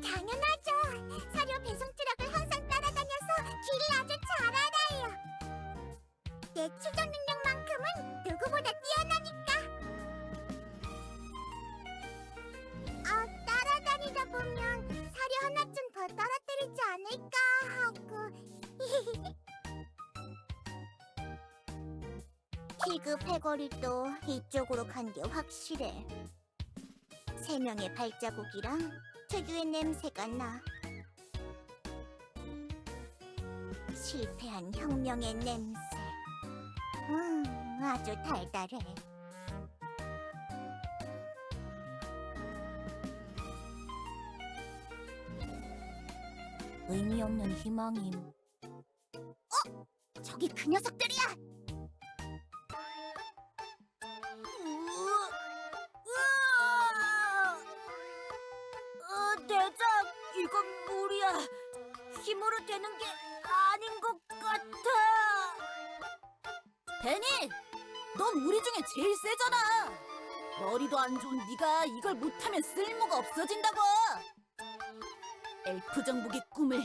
당연하죠. 사료 배송 트럭을 항상 따라다녀서 길을 아주 잘 알아요. 내 추적 능력만큼은 누구보다 뛰어나니까. 따라다니다 보면 사료 하나쯤 더 떨어뜨리지 않을까 하고. 피그 패거리도 이쪽으로 간 게 확실해. 3명의 발자국이랑 특유의 냄새가 나. 실패한 혁명의 냄새. 아주 달달해. 의미 없는 희망임. 저기 그 녀석들이야! 대장, 이건 무리야. 힘으로 되는 게 아닌 것 같아. 베니, 넌 우리 중에 제일 세잖아. 머리도 안 좋은 네가 이걸 못하면 쓸모가 없어진다고. 엘프 정복의 꿈을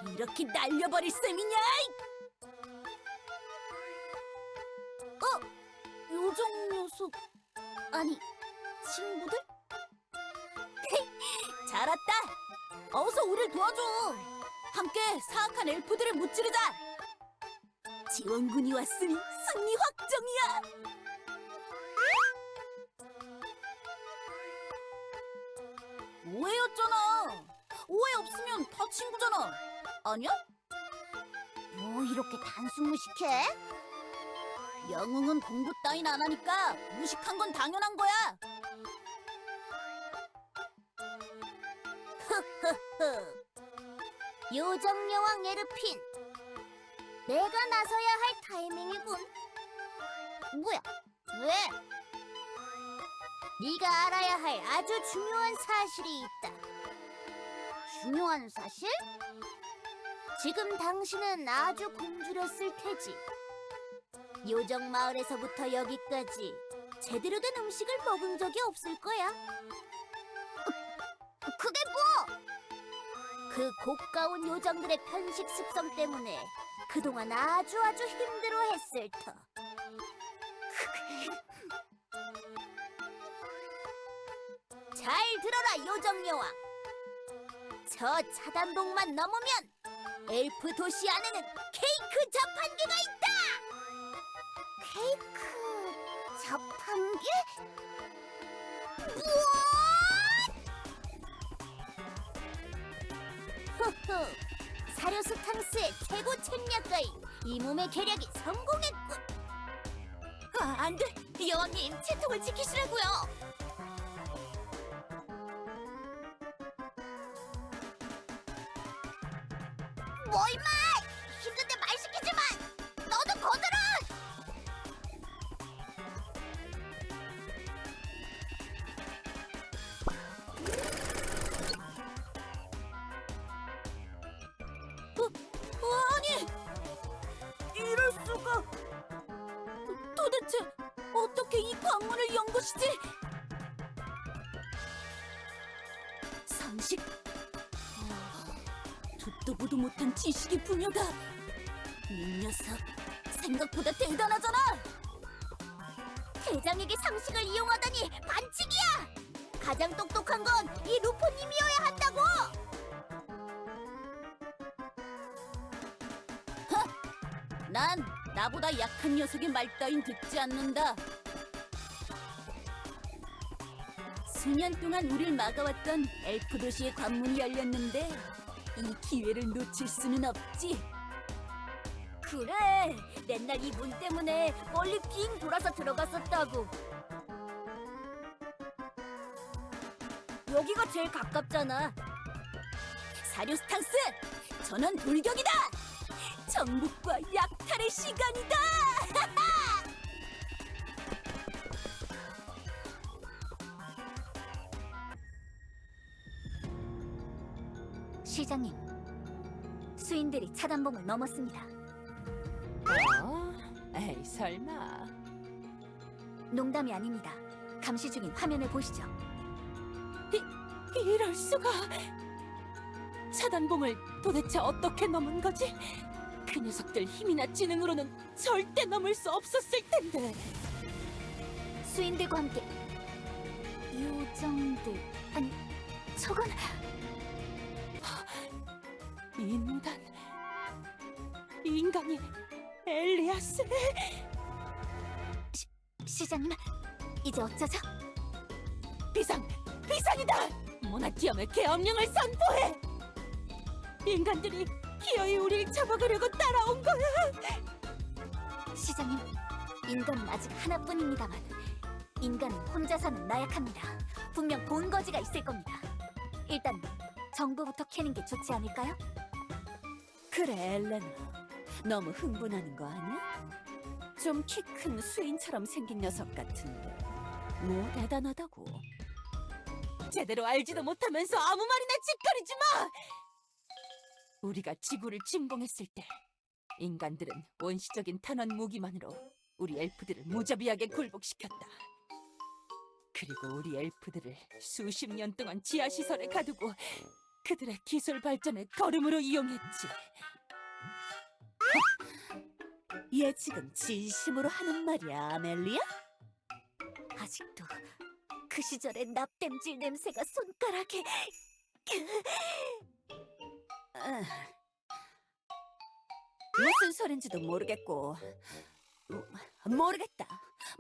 이렇게 날려버릴 셈이냐? 요정 녀석, 아니, 친구들? 잘 왔다. 어서 우릴 도와줘. 함께 사악한 엘프들을 무찌르자. 지원군이 왔으니 승리 확정이야. 오해였잖아. 오해 없으면 다 친구잖아. 아니야? 뭐 이렇게 단순 무식해? 영웅은 공부 따윈 안 하니까 무식한 건 당연한 거야. 요정 여왕 에르핀, 내가 나서야 할 타이밍이군. 뭐야? 왜? 네가 알아야 할 아주 중요한 사실이 있다. 중요한 사실? 지금 당신은 아주 굶주렸을 테지. 요정 마을에서부터 여기까지 제대로 된 음식을 먹은 적이 없을 거야. 그게 뭐? 그 고가운 요정들의 편식 습성 때문에 그동안 아주 힘들어했을 터. 잘 들어라, 요정 여왕. 저 차단봉만 넘으면 엘프 도시 안에는 케이크 자판기가 있다. 케이크 자판기? 우와! 호호, 사료스탕스의 최고 책략가인 이 몸의 계략이 성공했군. 안 돼! 여왕님, 채통을 지키시라고요! 뭐 임마! 힘든데 말 시키지만! 너도 거들어! 아니! 이럴 수가! 도대체 어떻게 이 광물을 연 것이지? 상식? 듣도 보도 못한 지식이 분야다. 이 녀석 생각보다 대단하잖아. 대장에게 상식을 이용하다니 반칙이야. 가장 똑똑한 건 이 루포님이어야 한다고. 난 나보다 약한 녀석의 말 따윈 듣지 않는다. 수년 동안 우릴 막아왔던 엘프 도시의 관문이 열렸는데 이 기회를 놓칠 수는 없지. 그래, 맨날 이 문 때문에 멀리 빙 돌아서 들어갔었다고. 여기가 제일 가깝잖아. 사료스탕스, 전원 돌격이다. 정복과 약탈의 시간이다. 시장님, 수인들이 차단봉을 넘었습니다. 에이, 설마. 농담이 아닙니다. 감시 중인 화면을 보시죠. 이럴 수가. 차단봉을 도대체 어떻게 넘은 거지? 그 녀석들 힘이나 지능으로는 절대 넘을 수 없었을 텐데. 수인들과 함께 요정들 아니 저건 인간이 엘리아스. 시장님 이제 어쩌죠? 비상이다. 모나티엄의 계엄령을 선포해. 인간들이 기어이 우리를 잡아가려고 따라온 거야. 시장님 인간은 아직 하나뿐입니다만 인간은 혼자서는 나약합니다. 분명 본거지가 있을 겁니다. 일단 정보부터 캐는 게 좋지 않을까요? 그래, 엘레나. 너무 흥분하는 거 아니야? 좀 키 큰 수인처럼 생긴 녀석 같은데 뭐 대단하다고. 제대로 알지도 못하면서 아무 말이나 찌꺼리지 마! 우리가 지구를 침공했을 때 인간들은 원시적인 탄환 무기만으로 우리 엘프들을 무자비하게 굴복시켰다. 그리고 우리 엘프들을 수십 년 동안 지하시설에 가두고 그들의 기술 발전을 걸음으로 이용했지. 얘 지금 진심으로 하는 말이야, 아멜리아? 아직도 그 시절의 납땜질 냄새가 손가락에 무슨 소린지도 모르겠고 모르겠다.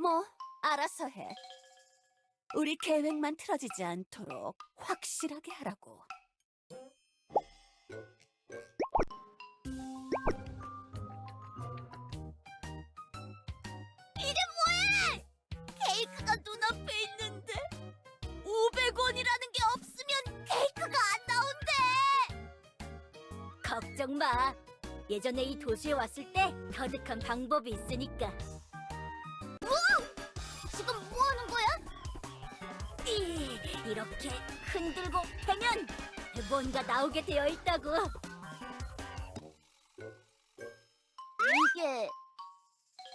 뭐 알아서 해. 우리 계획만 틀어지지 않도록 확실하게 하라고. 케이크가 눈앞에 있는데 500원이라는 게 없으면 케이크가 안 나온대. 걱정 마. 예전에 이 도시에 왔을 때 터득한 방법이 있으니까. 뭐? 지금 뭐 하는 거야? 이렇게 흔들고 패면 뭔가 나오게 되어 있다고. 이게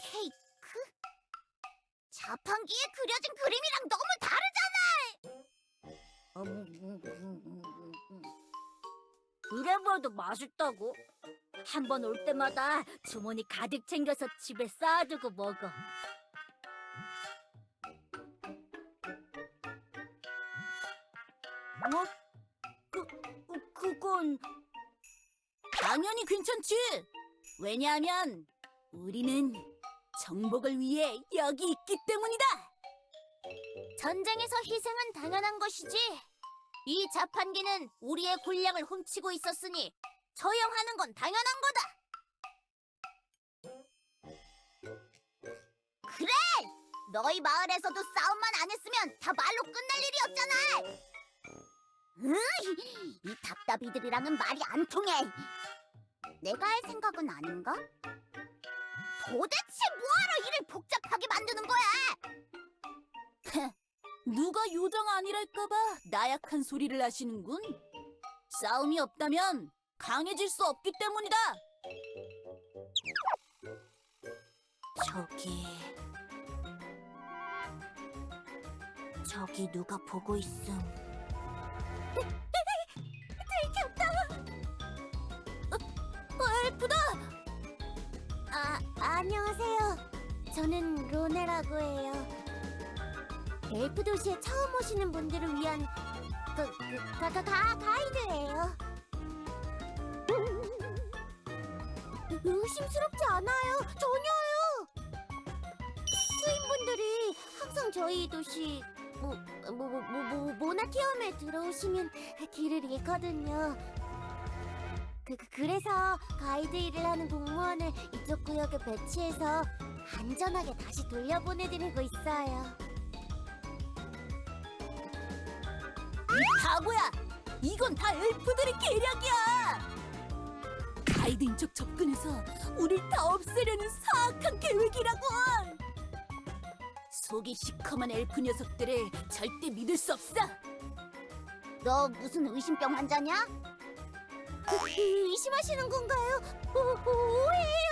케이크? 자판기에 그려진 그림이랑 너무 다르잖아. 그래봐도 맛있다고. 한 번 올 때마다 주머니 가득 챙겨서 집에 쌓아두고 먹어. 그건 당연히 괜찮지. 왜냐하면 우리는 정복을 위해 여기 있기 때문이다. 전쟁에서 희생은 당연한 것이지. 이 자판기는 우리의 군량을 훔치고 있었으니 처형하는 건 당연한 거다. 그래! 너희 마을에서도 싸움만 안 했으면 다 말로 끝날 일이었잖아. 이 답답이들이랑은 말이 안 통해. 내가 할 생각은 아닌가? 도대체 뭐하러 일을 복잡하게 만드는 거야? 누가 요정 아니랄까봐 나약한 소리를 하시는군. 싸움이 없다면 강해질 수 없기 때문이다. 저기 누가 보고 있음. 들켰다. 엘프다. 안녕하세요. 저는 로네라고 해요. 엘프 도시에 처음 오시는 분들을 위한 가이드예요. 의심스럽지 않아요. 전혀요. 수인분들이 항상 저희 도시 모나티엄에 들어오시면 길을 잃거든요. 그래서 가이드 일을 하는 공무원을 이쪽 구역에 배치해서 안전하게 다시 돌려보내드리고 있어요. 이 바보야! 이건 다 엘프들의 계략이야! 가이드인 척 접근해서 우릴 다 없애려는 사악한 계획이라고! 속이 시커먼 엘프 녀석들을 절대 믿을 수 없어! 너 무슨 의심병 환자냐? 의심하시는 건가요? 오해요!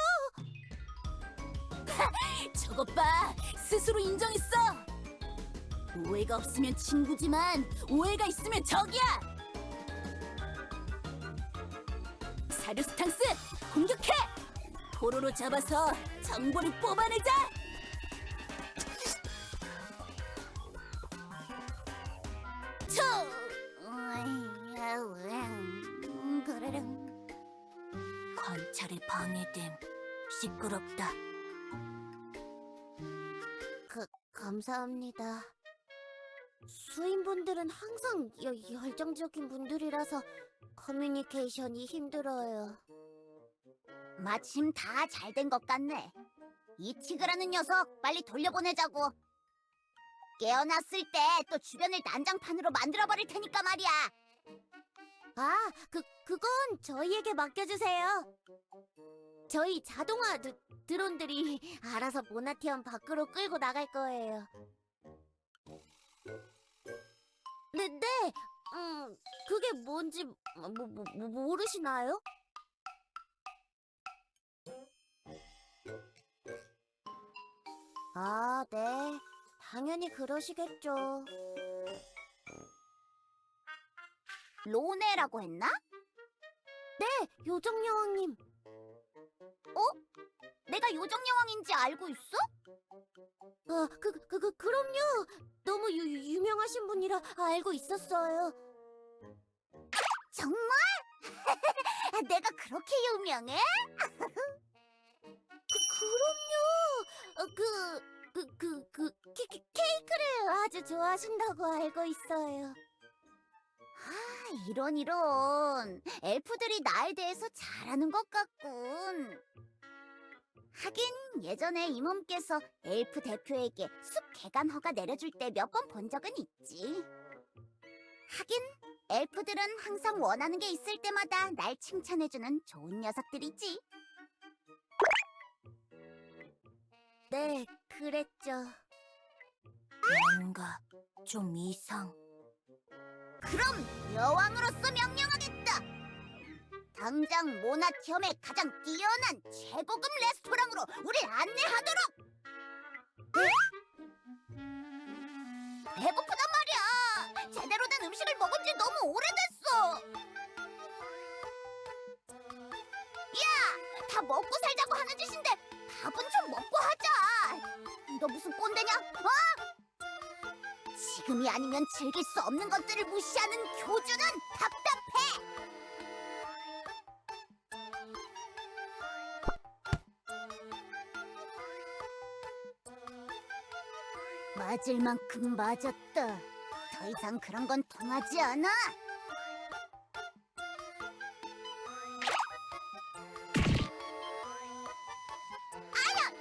저것 봐! 스스로 인정했어! 오해가 없으면 친구지만 오해가 있으면 적이야! 카르스탕스, 공격해! 포로로 잡아서 정보를 뽑아내자! 초! 그르릉. 관찰이 방해됨. 시끄럽다. 감사합니다. 수인분들은 항상 열정적인 분들이라서 커뮤니케이션이 힘들어요. 마침 다 잘 된 것 같네. 이 티그라는 녀석 빨리 돌려보내자고. 깨어났을 때 또 주변을 난장판으로 만들어버릴 테니까 말이야. 아, 그건 저희에게 맡겨주세요. 저희 자동화 드론들이 알아서 모나티엄 밖으로 끌고 나갈 거예요. 네, 그게 뭔지 모르시나요? 아, 네. 당연히 그러시겠죠. 로네라고 했나? 네, 요정여왕님. 내가 요정여왕인지 알고 있어? 그럼요. 너무 유명하신 분이라 알고 있었어요. 정말? 내가 그렇게 유명해? 그럼요. 케이크를 아주 좋아하신다고 알고 있어요. 이런. 엘프들이 나에 대해서 잘 아는 것 같군. 하긴 예전에 이 몸께서 엘프 대표에게 숲 개간 허가 내려줄 때 몇 번 본 적은 있지. 하긴 엘프들은 항상 원하는 게 있을 때마다 날 칭찬해주는 좋은 녀석들이지. 네, 그랬죠. 뭔가 좀 이상. 그럼 여왕으로서 명령하겠다. 당장 모나티엄의 가장 뛰어난 최고급 레스토랑으로 우릴 안내하도록. 배고프단 말이야. 제대로 된 음식을 먹은 지 너무 오래됐어. 야, 다 먹고 살자고 하는 짓인데 밥은 좀 먹고 하자. 너 무슨 꼰대냐? 지금이 아니면 즐길 수 없는 것들을 무시하는 교주는 답답해. 맞을 만큼 맞았다. 더 이상 그런 건 통하지 않아. 아야!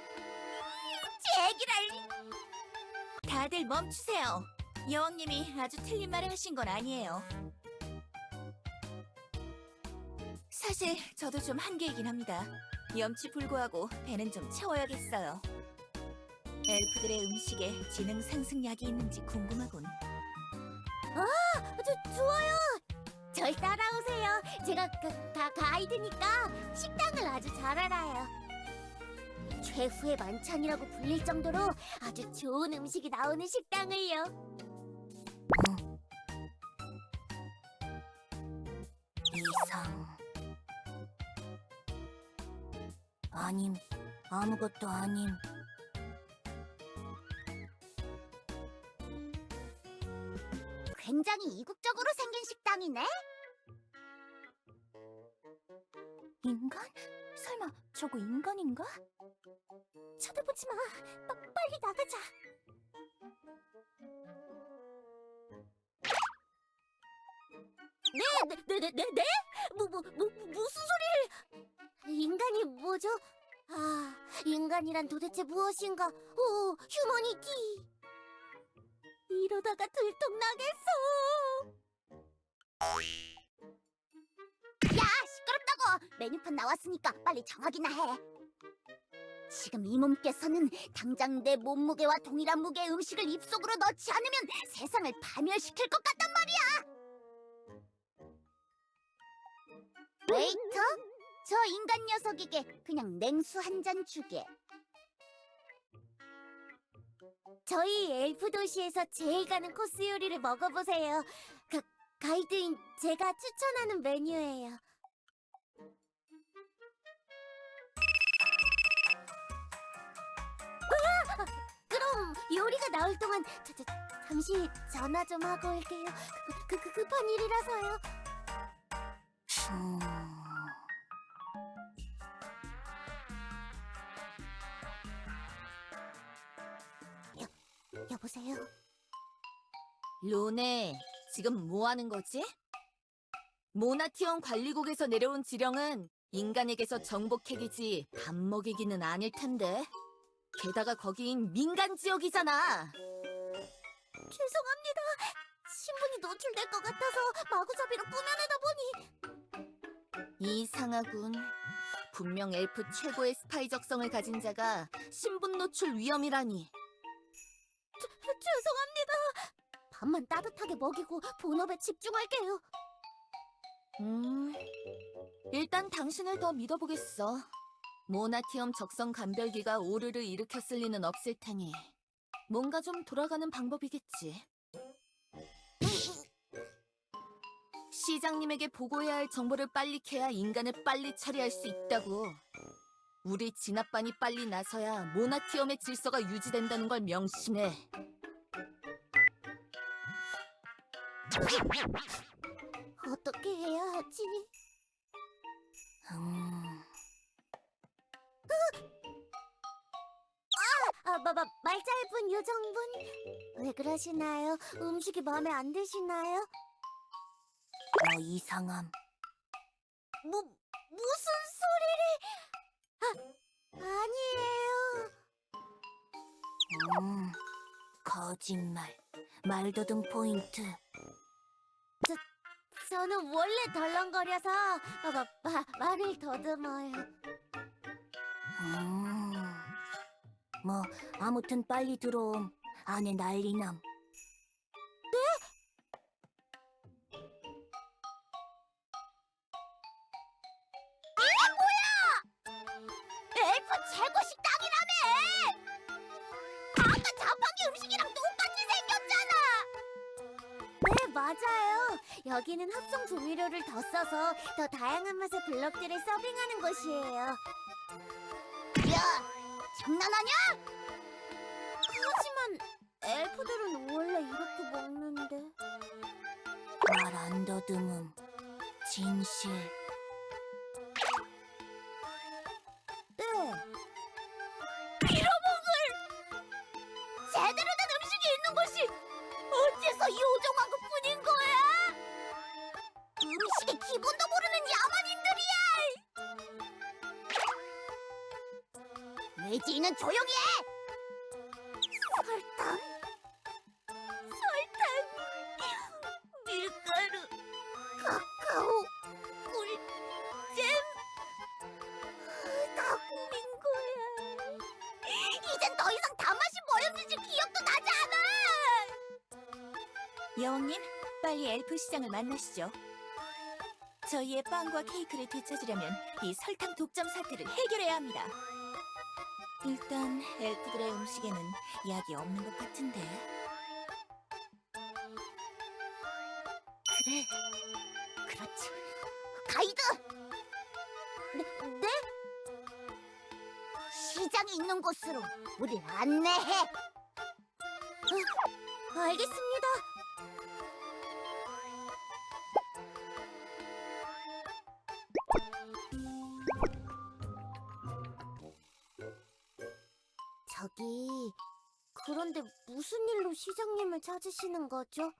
제기랄! 다들 멈추세요. 여왕님이 아주 틀린 말을 하신 건 아니에요. 사실 저도 좀 한계이긴 합니다. 염치불구하고 배는 좀 채워야겠어요. 엘프들의 음식에 지능 상승약이 있는지 궁금하군. 좋아요. 절 따라오세요. 제가 가이드니까 식당을 아주 잘 알아요. 최후의 만찬이라고 불릴 정도로 아주 좋은 음식이 나오는 식당을요. 이상. 아님, 아무것도 아님. 굉장히 이국적으로 생긴 식당이네. 인간? 설마 저거 인간인가? 쳐다보지 마. 빨리 나가자. 네? 무슨 소리를? 인간이 뭐죠? 인간이란 도대체 무엇인가? 휴머니티. 이러다가 들통나겠어. 야, 시끄럽다고. 메뉴판 나왔으니까 빨리 정하기나 해. 지금 이 몸께서는 당장 내 몸무게와 동일한 무게의 음식을 입속으로 넣지 않으면 세상을 파멸시킬 것 같단 말이야. 웨이터, 저 인간 녀석에게 그냥 냉수 한 잔 주게. 저희 엘프 도시에서 제일 가는 코스 요리를 먹어보세요. 가이드인 제가 추천하는 메뉴예요. 그럼 요리가 나올 동안 잠시 전화 좀 하고 올게요. 급한 일이라서요. 여보세요? 로네, 지금 뭐 하는 거지? 모나티온 관리국에서 내려온 지령은 인간에게서 정복핵이지 밥 먹이기는 아닐 텐데. 게다가 거긴 민간 지역이잖아. 죄송합니다. 신분이 노출될 것 같아서 마구잡이로 꾸며내다 보니. 이상하군. 분명 엘프 최고의 스파이 적성을 가진 자가 신분 노출 위험이라니. 죄송합니다. 밥만 따뜻하게 먹이고 본업에 집중할게요. 일단 당신을 더 믿어보겠어. 모나티엄 적성 감별기가 오류를 일으켰을 리는 없을 테니 뭔가 좀 돌아가는 방법이겠지. 시장님에게 보고해야 할 정보를 빨리 캐야 인간을 빨리 처리할 수 있다고. 우리 진압반이 빨리 나서야 모나티엄의 질서가 유지된다는 걸 명심해. 어떻게 해야 하지? 말 짧은 요정분. 왜 그러시나요? 음식이 마음에 안 드시나요? 이상함. 무슨 소리를? 아니에요. 거짓말. 말더듬 포인트. 저는 원래 덜렁거려서 말을 더듬어요. 뭐 아무튼 빨리 들어옴. 안에 난리남. 엘프 최고 식당이라며! 아까 자판기 음식이랑 똑같이 생겼잖아! 네, 맞아요. 여기는 합성 조미료를 더 써서 더 다양한 맛의 블럭들을 서빙하는 곳이에요. 야, 장난하냐? 하지만 엘프들은 원래 이렇게 먹는데. 말 안 더듬음. 진실. 네. 빌어먹을! 제대로 된 음식이 있는 곳이 어째서 요정왕국뿐인 거야? 음식의 기본도 모르는 야만인들이야! 외지인은 조용히 해! 설탕, 밀가루, 카카오, 꿀잼. 다 꾸민 거야. 이젠 더 이상 단맛이 뭐였는지 기억도 나지 않아! 여왕님, 빨리 엘프 시장을 만나시죠. 저희의 빵과 케이크를 되찾으려면 이 설탕 독점 사태를 해결해야 합니다. 일단 엘프들의 음식에는 약이 없는 것 같은데. 그래, 그렇지. 가이드! 네? 시장이 있는 곳으로 우리를 안내해! 알겠습니다. 저기, 그런데 무슨 일로 시장님을 찾으시는 거죠?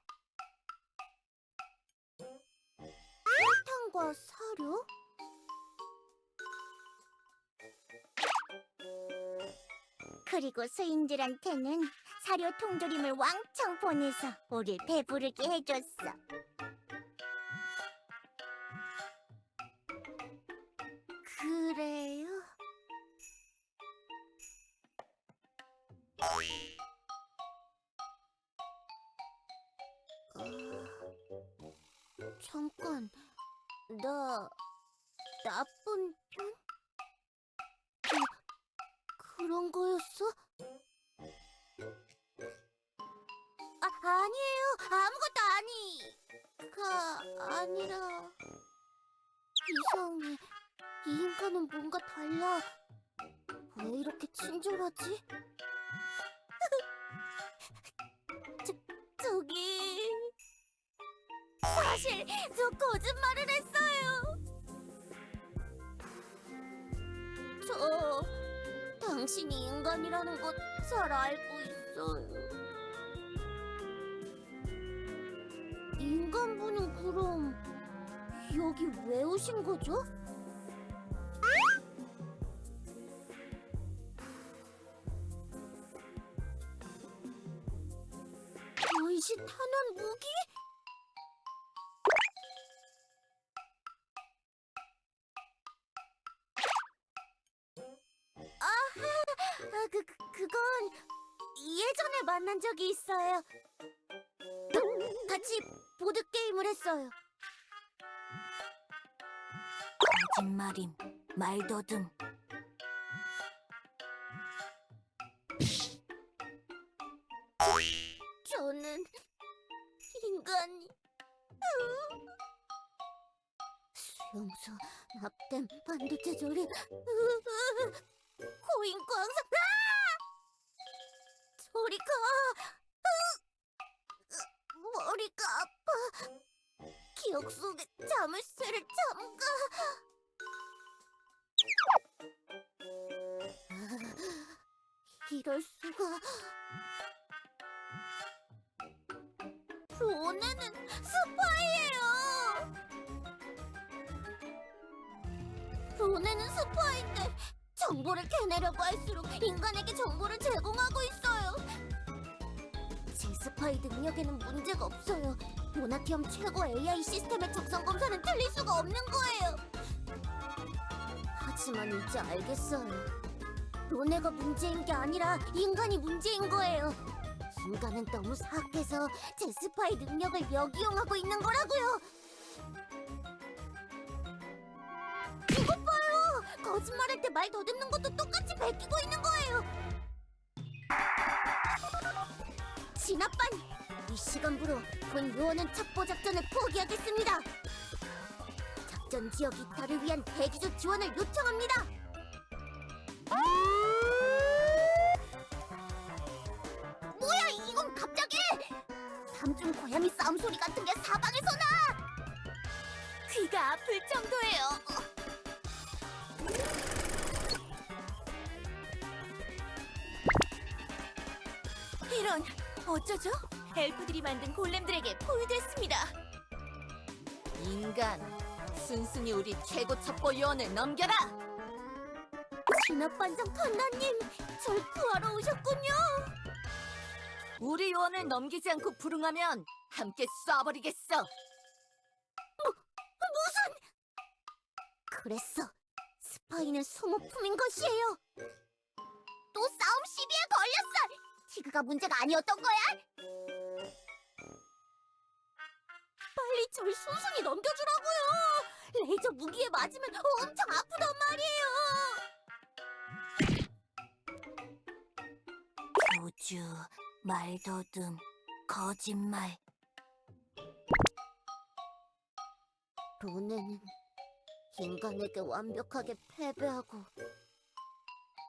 설탕과 사료? 그리고 수인들한테는 사료 통조림을 왕창 보내서 우릴 배부르게 해줬어. 그래요? 잠깐, 나 나쁜 편? 그런 거였어? 아니에요. 아무것도 아니라 이상해. 이 인간은 뭔가 달라. 왜 이렇게 친절하지? 저기 사실 저 거짓말을 했어요. 저 당신이 인간이라는 것 잘 알고 있어요. 인간분은 그럼 여기 왜 오신 거죠? 변신 탄환 무기? 그건 예전에 만난 적이 있어요. 같이 보드게임을 했어요. 거짓말임, 말더듬. 저는 인간이... 수용소, 납땜, 반도체 조립, 코인 광석... 소리가... 머리가 아파. 기억 속에 자물쇠를 잠가... 이럴 수가... 로네는 스파이예요. 로네는 스파이인데 정보를 캐내려고 할수록 인간에게 정보를 제공하고 있어요. 제 스파이 능력에는 문제가 없어요. 모나티엄 최고 AI 시스템의 적성 검사는 틀릴 수가 없는 거예요. 하지만 이제 알겠어요. 로네가 문제인 게 아니라 인간이 문제인 거예요. 인간은 너무 사악해서 제 스파이 능력을 역이용하고 있는 거라고요. 이것 봐요. 거짓말할 때 말 더듬는 것도 똑같이 베끼고 있는 거예요. 진압반! 이 시간부로 본 요원은 첩보 작전을 포기하겠습니다. 작전 지역 이탈을 위한 대기조 지원을 요청합니다. 뭐야, 이건 갑자기! 밤중 고양이 싸움 소리 같은 게 사방에서 나! 귀가 아플 정도예요. 이런, 어쩌죠? 엘프들이 만든 골렘들에게 포위됐습니다. 인간, 순순히 우리 최고 첩보 요원을 넘겨라! 진압반장 칸나님, 절 구하러 오셨군요. 우리 요원을 넘기지 않고 불응하면 함께 쏴버리겠어. 무슨... 그랬어. 스파이는 소모품인 것이에요. 또 싸움 시비에 걸렸어. 티그가 문제가 아니었던 거야? 빨리 절 순순히 넘겨주라고요. 레이저 무기에 맞으면 엄청 아프단 말이에요. 교주, 말더듬, 거짓말. 로네는 인간에게 완벽하게 패배하고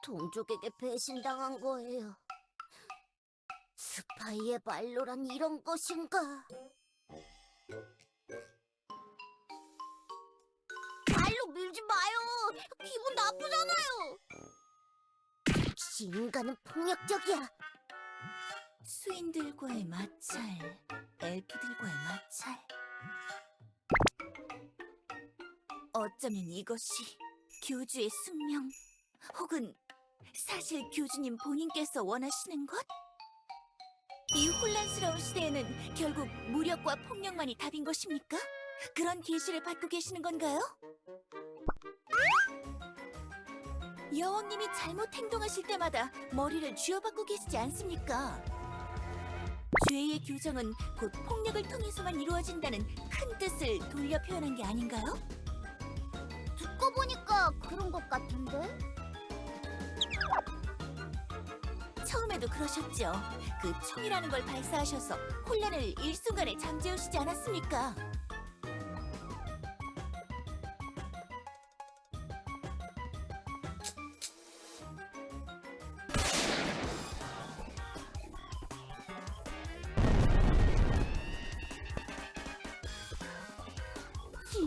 동족에게 배신당한 거예요. 스파이의 말로란 이런 것인가? 말로 밀지 마요. 기분 나쁘잖아요. 역시 인간은 폭력적이야. 수인들과의 마찰, 엘프들과의 마찰. 어쩌면 이것이 교주의 숙명, 혹은 사실 교주님 본인께서 원하시는 것? 이 혼란스러운 시대에는 결국 무력과 폭력만이 답인 것입니까? 그런 계시를 받고 계시는 건가요? 여왕님이 잘못 행동하실 때마다 머리를 쥐어박고 계시지 않습니까? 죄의 교정은 곧 폭력을 통해서만 이루어진다는 큰 뜻을 돌려 표현한 게 아닌가요? 듣고 보니까 그런 것 같은데? 처음에도 그러셨죠. 그 총이라는 걸 발사하셔서 혼란을 일순간에 잠재우시지 않았습니까?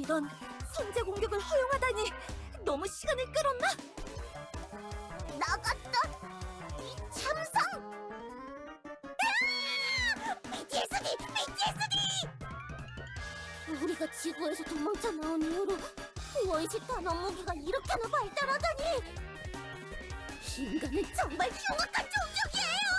이런 선제 공격을 허용하다니 너무 시간을 끌었나? 나갔다. 이 참성. BTSD! 우리가 지구에서 도망쳐 나온 이후로 원시 단원 무기가 이렇게나 발달하다니. 인간은 정말 흉악한 종족이에요.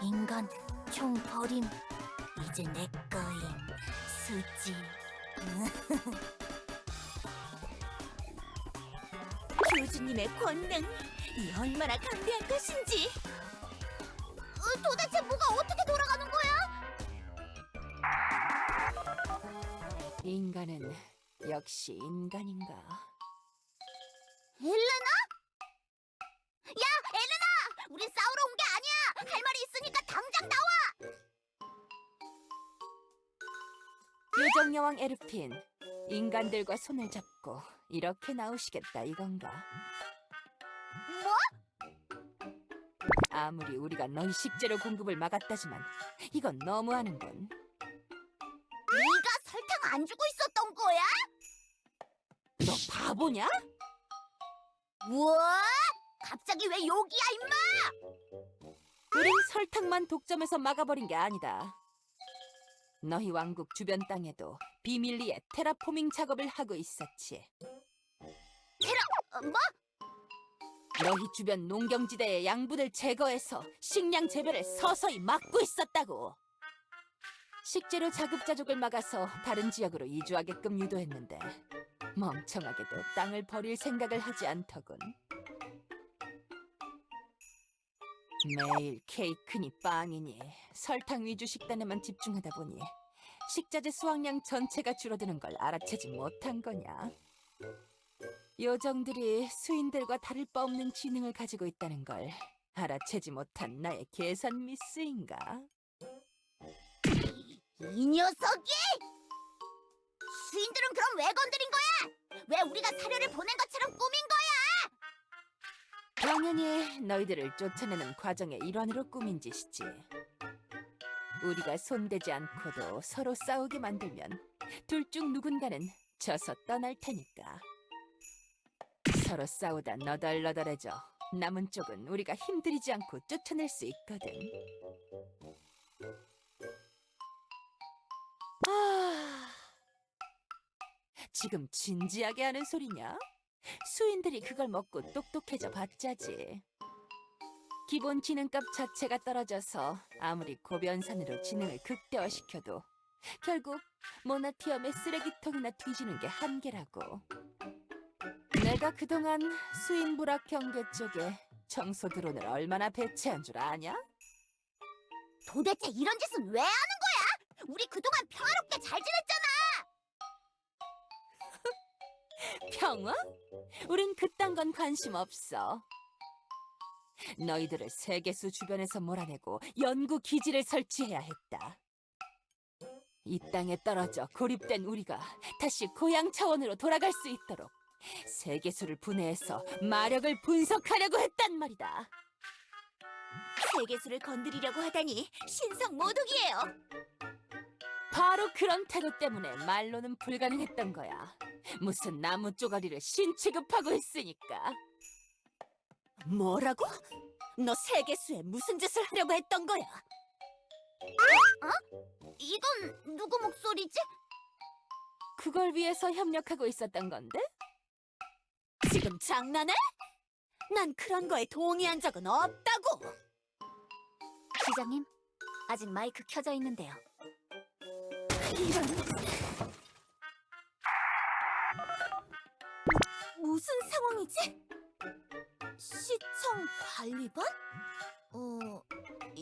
인간 총 버림. 이제 내 거임. 수지. 교주님의 권능, 이 얼마나 강대한 것인지. 도대체 뭐가 어떻게 돌아가는 거야? 인간은 역시 인간인가? 엘레나? 야, 엘레나! 우린 싸우러 온 게 아니야! 할 말이 있으니까 당장 나와! 요정여왕 에르핀, 인간들과 손을 잡고 이렇게 나오시겠다 이건가? 뭐? 아무리 우리가 너희 식재료 공급을 막았다지만 이건 너무하는군. 네가 설탕 안 주고 있었던 거야? 너 바보냐? 뭐? 갑자기 왜 여기야, 임마! 우린 설탕만 독점해서 막아버린 게 아니다. 너희 왕국 주변 땅에도 비밀리에 테라포밍 작업을 하고 있었지. 뭐? 너희 주변 농경지대의 양분을 제거해서 식량 재배를 서서히 막고 있었다고. 식재료 자급자족을 막아서 다른 지역으로 이주하게끔 유도했는데 멍청하게도 땅을 버릴 생각을 하지 않더군. 매일 케이크니 빵이니 설탕 위주 식단에만 집중하다 보니 식자재 수확량 전체가 줄어드는 걸 알아채지 못한 거냐. 요정들이 수인들과 다를 바 없는 지능을 가지고 있다는 걸 알아채지 못한 나의 계산 미스인가? 이 녀석이! 수인들은 그럼 왜 건드린 거야? 왜 우리가 사료를 보낸 것처럼 꾸민 거야? 당연히 너희들을 쫓아내는 과정의 일환으로 꾸민 짓이지. 우리가 손대지 않고도 서로 싸우게 만들면 둘 중 누군가는 져서 떠날 테니까. 서로 싸우다 너덜너덜해져 남은 쪽은 우리가 힘들이지 않고 쫓아낼 수 있거든. 지금 진지하게 하는 소리냐? 수인들이 그걸 먹고 똑똑해져 봤자지. 기본 지능값 자체가 떨어져서 아무리 고변산으로 지능을 극대화시켜도 결국 모나티엄의 쓰레기통이나 뒤지는 게 한계라고. 내가 그동안 수인 부락 경계 쪽에 청소 드론을 얼마나 배치한 줄 아냐? 도대체 이런 짓은 왜 하는 거야? 우리 그동안 평화롭게 잘 지냈잖아! 평화? 우린 그딴 건 관심 없어. 너희들을 세계수 주변에서 몰아내고 연구 기지를 설치해야 했다. 이 땅에 떨어져 고립된 우리가 다시 고향 차원으로 돌아갈 수 있도록 세계수를 분해해서 마력을 분석하려고 했단 말이다. 세계수를 건드리려고 하다니 신성모독이에요. 바로 그런 태도 때문에 말로는 불가능했던 거야. 무슨 나무 쪼가리를 신 취급하고 있으니까. 뭐라고? 너 세계수에 무슨 짓을 하려고 했던 거야? 이건 누구 목소리지? 그걸 위해서 협력하고 있었던 건데? 지금 장난해? 난 그런 거에 동의한 적은 없다고! 시장님, 아직 마이크 켜져 있는데요. 이런... 무슨 상황이지? 시청 관리반?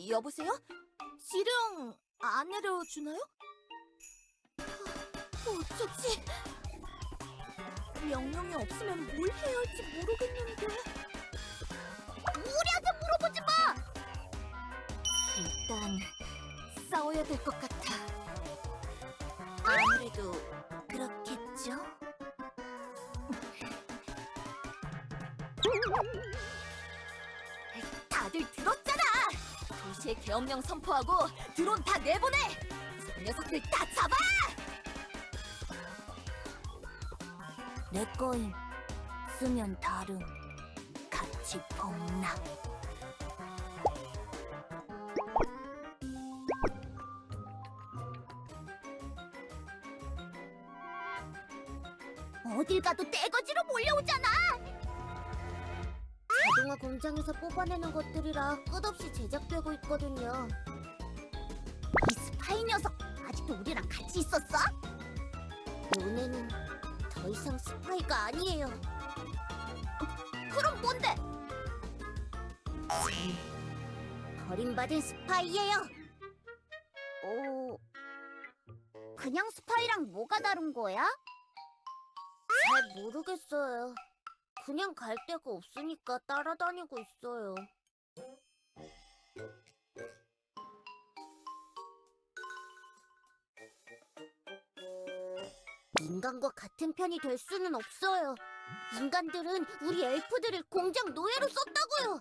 여보세요? 지령 안 내려주나요? 어쩌지? 명령이 없으면 뭘 해야 할지 모르겠는데. 우리한테 물어보지 마! 일단 싸워야 될 것 같아. 아무래도 그렇겠죠? 다들 들었잖아! 도시에 계엄령 선포하고 드론 다 내보내! 저 녀석들 다 잡아! 내 거임. 쓰면 다름. 같이 폭락. 어딜 가도 떼거지로 몰려오잖아. 자동화 공장에서 뽑아내는 것들이라 끝없이 제작되고 있거든요. 이 스파이 녀석 아직도 우리랑 같이 있었어? 요네는 더 이상 스파이가 아니에요. 그럼 뭔데? 버림받은 스파이예요. 그냥 스파이랑 뭐가 다른 거야? 잘 모르겠어요. 그냥 갈 데가 없으니까 따라다니고 있어요. 인간과 같은 편이 될 수는 없어요. 인간들은 우리 엘프들을 공장 노예로 썼다고요.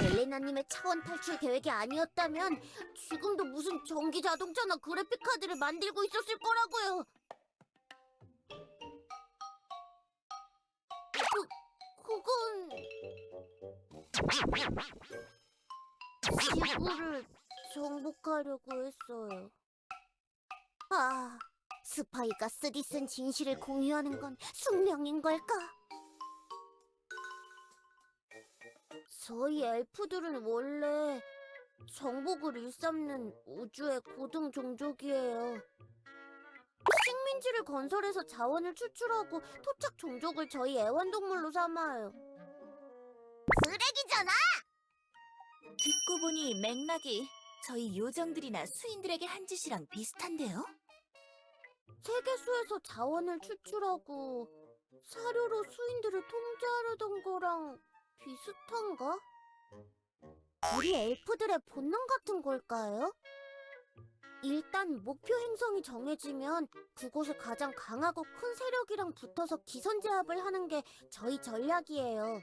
엘레나님의 차원 탈출 계획이 아니었다면 지금도 무슨 전기 자동차나 그래픽 카드를 만들고 있었을 거라고요. 그건 지구를 정복하려고 했어요. 아, 스파이가 쓰디 쓴 진실을 공유하는 건 숙명인 걸까? 저희 엘프들은 원래 정복을 일삼는 우주의 고등 종족이에요. 식민지를 건설해서 자원을 추출하고 토착 종족을 저희 애완동물로 삼아요. 쓰레기잖아! 듣고 보니 맥락이 저희 요정들이나 수인들에게 한 짓이랑 비슷한데요? 세계수에서 자원을 추출하고 사료로 수인들을 통제하려던 거랑 비슷한가? 우리 엘프들의 본능 같은 걸까요? 일단 목표 행성이 정해지면 그곳에 가장 강하고 큰 세력이랑 붙어서 기선제압을 하는 게 저희 전략이에요.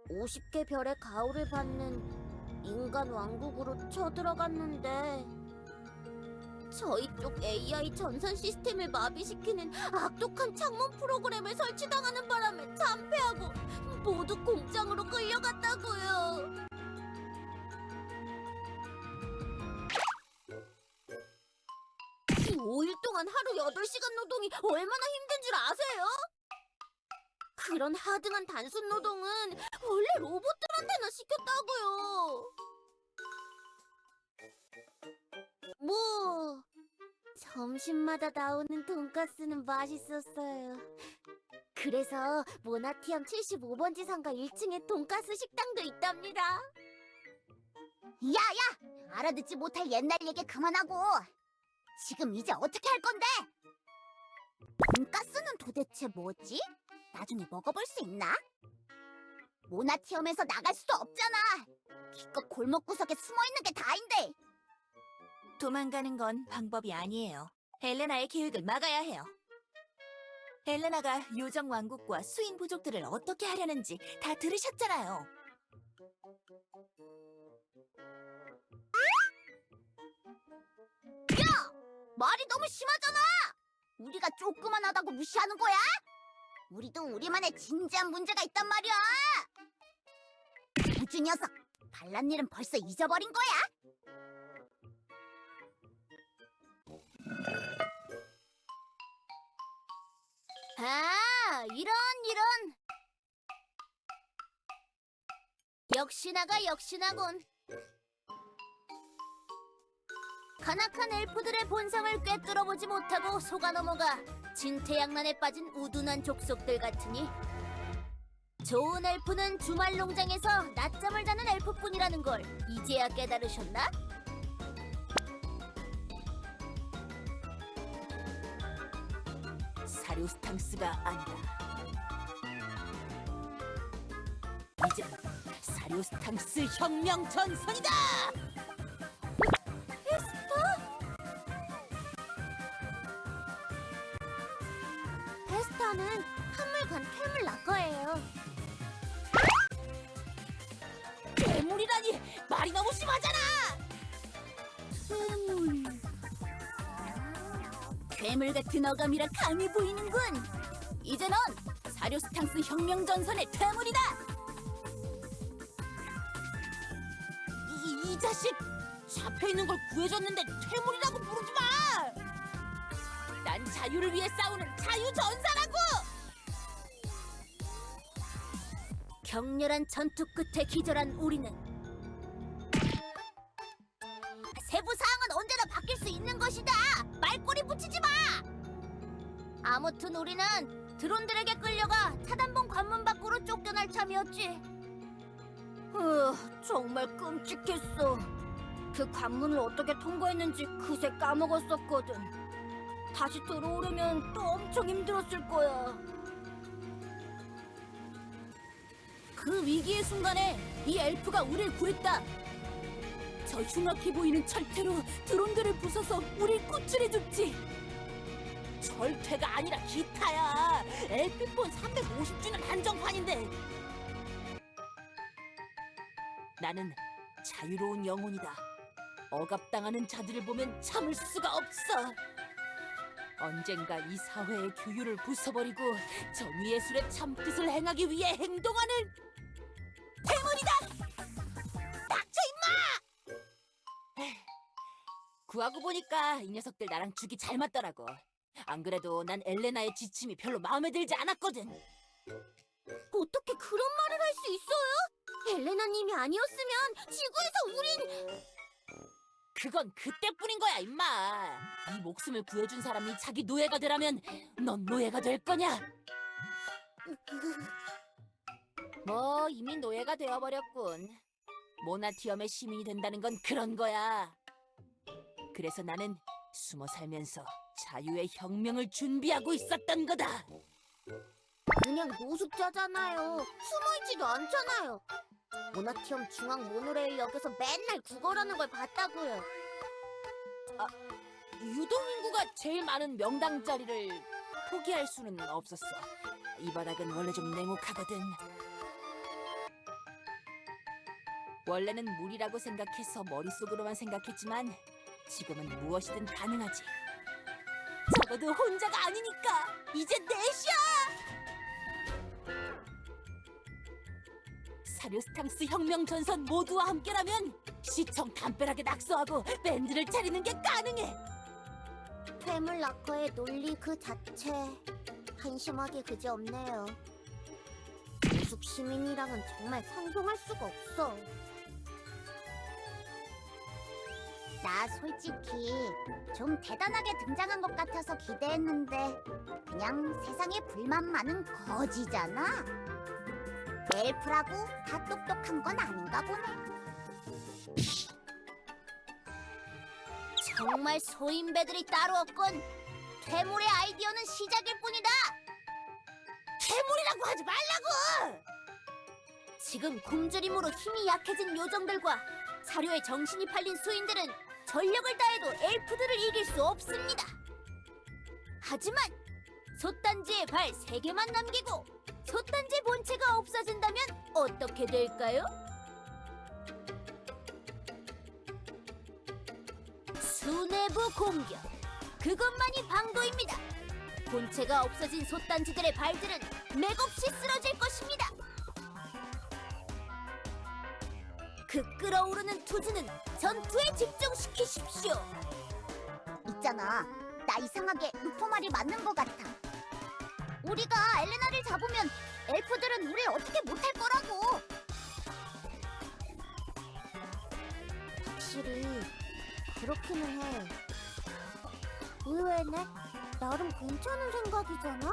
50개 별의 가호를 받는 인간 왕국으로 쳐들어갔는데 저희 쪽 AI 전산 시스템을 마비시키는 악독한 창문 프로그램을 설치당하는 바람에 참패하고 모두 공장으로 끌려갔다고요. 5일 동안 하루 8시간 노동이 얼마나 힘든 줄 아세요? 그런 하등한 단순 노동은 원래 로봇들한테나 시켰다고요. 뭐 점심마다 나오는 돈가스는 맛있었어요. 그래서 모나티엄 75번지 상가 1층에 돈가스 식당도 있답니다. 야야! 알아듣지 못할 옛날 얘기 그만하고 지금 이제 어떻게 할 건데? 돈가스는 도대체 뭐지? 나중에 먹어볼 수 있나? 모나티엄에서 나갈 수도 없잖아. 기껏 골목구석에 숨어있는 게 다인데. 도망가는 건 방법이 아니에요. 헬레나의 계획을 막아야 해요. 헬레나가 요정 왕국과 수인 부족들을 어떻게 하려는지 다 들으셨잖아요. 말이 너무 심하잖아! 우리가 조그만하다고 무시하는 거야? 우리도 우리만의 진지한 문제가 있단 말이야! 우주 녀석, 발란 일은 벌써 잊어버린 거야? 아, 이런. 역시나군. 간악한 엘프들의 본성을 꿰뚫어보지 못하고 속아 넘어가 진퇴양난에 빠진 우둔한 족속들 같으니 좋은 엘프는 주말 농장에서 낮잠을 자는 엘프뿐이라는 걸 이제야 깨달으셨나? 사료스탕스가 아니라 이제 사료스탕스 혁명 전선이다! 페스타는 한물간 퇴물 낙커예요. 괴물이라니 말이 너무 심하잖아. 괴물 같은 어감이라 감이 보이는군. 이제 넌 사료스탕스 혁명전선의 퇴물이다. 이 자식, 잡혀있는 걸 구해줬는데 퇴물이라고 부르지 마. 난 자유를 위해 싸우는 자유전사라고. 격렬한 전투 끝에 기절한 우리는 세부 사항은 언제나 바뀔 수 있는 것이다. 말꼬리 붙이지 마. 아무튼 우리는 드론들에게 끌려가 차단봉 관문 밖으로 쫓겨날 참이었지. 정말 끔찍했어. 그 관문을 어떻게 통과했는지 그새 까먹었었거든. 다시 들어오려면 또 엄청 힘들었을 거야. 그 위기의 순간에 이 엘프가 우릴 구했다. 저 흉악해 보이는 철퇴로 드론들을 부숴서 우릴 구출해줬지. 철퇴가 아니라 기타야. 엘피폰 350주년 한정판인데. 나는 자유로운 영혼이다. 억압당하는 자들을 보면 참을 수가 없어. 언젠가 이 사회의 규율을 부숴버리고 정의의 술의 참뜻을 행하기 위해 행동하는 괴물이다! 닥쳐 임마! 구하고 보니까 이 녀석들 나랑 죽이 잘 맞더라고. 안 그래도 난 엘레나의 지침이 별로 마음에 들지 않았거든. 어떻게 그런 말을 할 수 있어요? 엘레나님이 아니었으면 지구에서 우린... 그건 그때뿐인 거야 임마. 네 목숨을 구해준 사람이 자기 노예가 되라면 넌 노예가 될 거냐? 뭐 이미 노예가 되어버렸군. 모나티엄의 시민이 된다는 건 그런 거야. 그래서 나는 숨어 살면서 자유의 혁명을 준비하고 있었던 거다. 그냥 노숙자잖아요. 숨어있지도 않잖아요. 모나티엄 중앙 모노레일역에서 맨날 구걸하는 걸 봤다고요. 유동인구가 제일 많은 명당 자리를 포기할 수는 없었어. 이 바닥은 원래 좀 냉혹하거든. 원래는 무리라고 생각해서 머릿속으로만 생각했지만 지금은 무엇이든 가능하지. 적어도 혼자가 아니니까 이제 넷이야! 사료스탕스 혁명전선 모두와 함께라면 시청 담벼락에 낙서하고 밴드를 차리는 게 가능해! 퇴물 락커의 논리 그 자체 한심하게 그지없네요. 노숙 시민이랑은 정말 상종할 수가 없어. 나 솔직히 좀 대단하게 등장한 것 같아서 기대했는데 그냥 세상에 불만 많은 거지잖아. 엘프라고 다 똑똑한 건 아닌가 보네. 정말 소인배들이 따로 없군. 퇴물의 아이디어는 시작일 뿐이다. 괴물이라고 하지 말라고! 지금 굶주림으로 힘이 약해진 요정들과 사료에 정신이 팔린 수인들은 전력을 다해도 엘프들을 이길 수 없습니다. 하지만 솥단지에 발 3개만 남기고 솥단지 본체가 없어진다면 어떻게 될까요? 수뇌부 공격. 그것만이 방도입니다. 본체가 없어진 솥단지들의 발들은 맥없이 쓰러질 것입니다. 그 끓어오르는 투지는 전투에 집중시키십시오. 있잖아, 나 이상하게 루퍼 말이 맞는 것 같아. 우리가 엘레나를 잡으면 엘프들은 우릴 어떻게 못할 거라고. 확실히 그렇기는 해. 의외네. 나름 괜찮은 생각이잖아.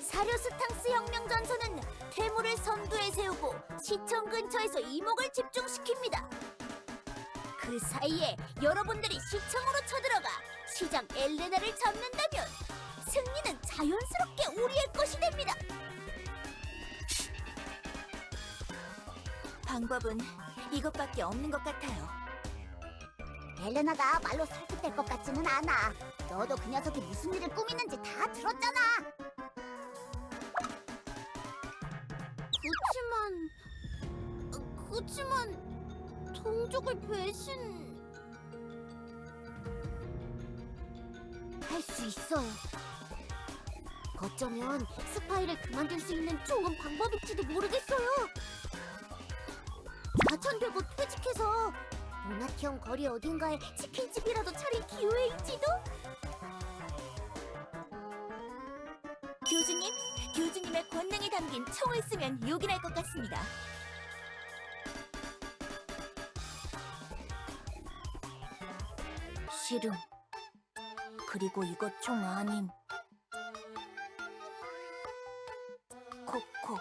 사료스탕스 혁명전선은 퇴물을 선두에 세우고 시청 근처에서 이목을 집중시킵니다. 그 사이에 여러분들이 시청으로 쳐들어가 시장 엘레나를 잡는다면 승리는 자연스럽게 우리의 것이 됩니다. 방법은 이것밖에 없는 것 같아요. 엘레나가 말로 설득될 것 같지는 않아. 너도 그 녀석이 무슨 일을 꾸미는지 다 들었잖아. 그치만 그치만 동족을 배신... 할 수 있어요. 어쩌면 스파이를 그만둘 수 있는 좋은 방법일지도 모르겠어요. 좌천되고 퇴직해서 모나티엄 거리 어딘가에 치킨집이라도 차릴 기회일지도? 교주님의 권능이 담긴 총을 쓰면 요긴할 것 같습니다. 싫음. 그리고 이것 총 아님. 코코.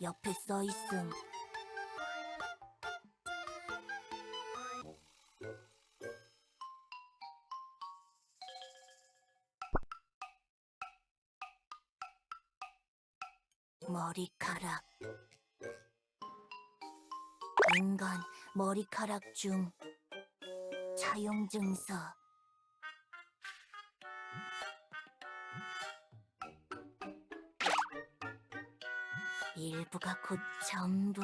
옆에 써있음. 머리카락. 인간 머리카락 중 차용 증서. 일부가 곧 전부.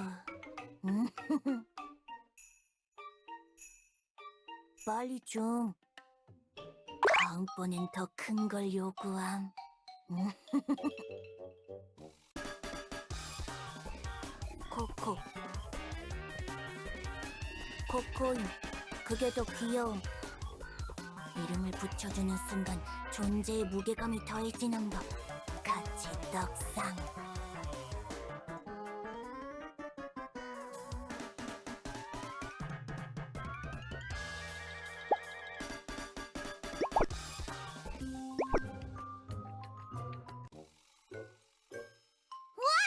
빨리 좀. 다음번엔 더 큰 걸 요구함. 코코. 코코임. 그게 더 귀여움. 이름을 붙여주는 순간 존재의 무게감이 더해지는 법. 같이 떡상.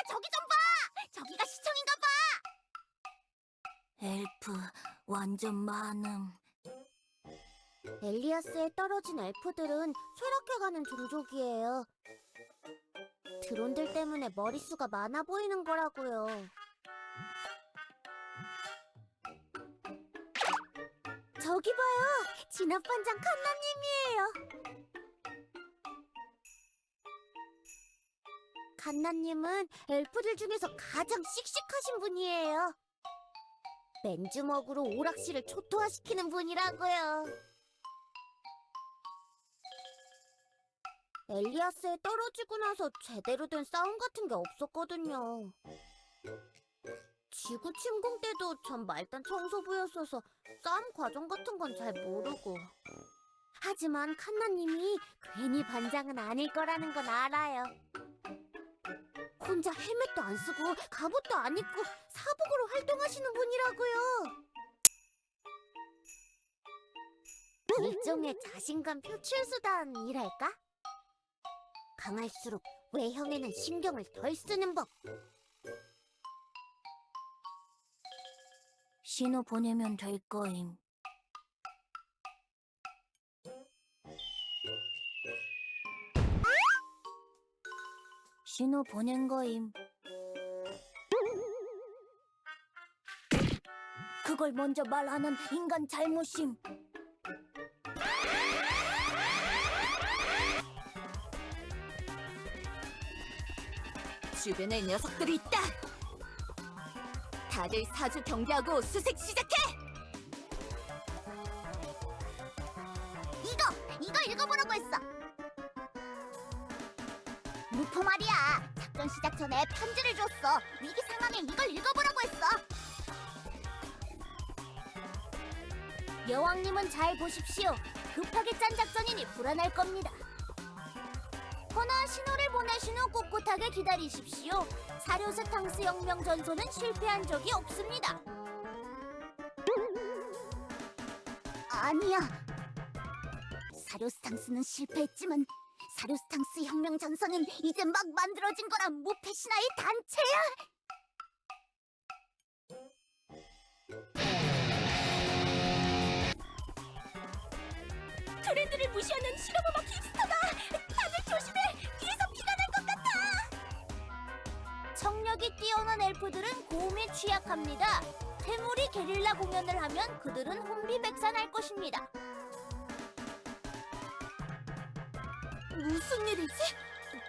저기 좀 봐! 저기가 시청인가 봐! 엘프 완전 많음. 엘리아스에 떨어진 엘프들은 쇠락해가는 종족이에요. 드론들 때문에 머릿수가 많아 보이는 거라고요. 저기 봐요! 진압반장 칸나님이에요. 칸나님은 엘프들 중에서 가장 씩씩하신 분이에요. 맨주먹으로 오락실을 초토화시키는 분이라고요. 엘리아스에 떨어지고 나서 제대로 된 싸움 같은 게 없었거든요. 지구 침공 때도 전 말단 청소부였어서 싸움 과정 같은 건 잘 모르고. 하지만 칸나님이 괜히 반장은 아닐 거라는 건 알아요. 혼자 헬멧도 안 쓰고 갑옷도 안 입고 사복으로 활동하시는 분이라고요. 일종의 자신감 표출 수단이랄까? 강할수록 외형에는 신경을 덜 쓰는 법. 신호 보내면 될 거임. 신호 보낸 거임. 그걸 먼저 말하는 인간 잘못임. 주변에 녀석들이 있다. 다들 사주 경계하고 수색 시작해. 이거 읽어보라고 했어. 루포 말이야. 작전 시작 전에 편지를 줬어. 위기 상황에 이걸 읽어보라고 했어. 여왕님은 잘 보십시오. 급하게 짠 작전이니 불안할 겁니다. 허나 신호를 보내신 후 꿋꿋하게 기다리십시오. 사료스탕스 혁명 전선은 실패한 적이 없습니다. 아니야. 사료스탕스는 실패했지만 사료스탕스 혁명 전선은 이제 막 만들어진 거라 무패 신화의 단체야. 트렌드를 무시하는 실험음악 힙스터다. 다들 조심해. 뒤에서 피가 날 것 같아. 청력이 뛰어난 엘프들은 고음에 취약합니다. 퇴물이 게릴라 공연을 하면 그들은 혼비백산할 것입니다. 무슨 일이지?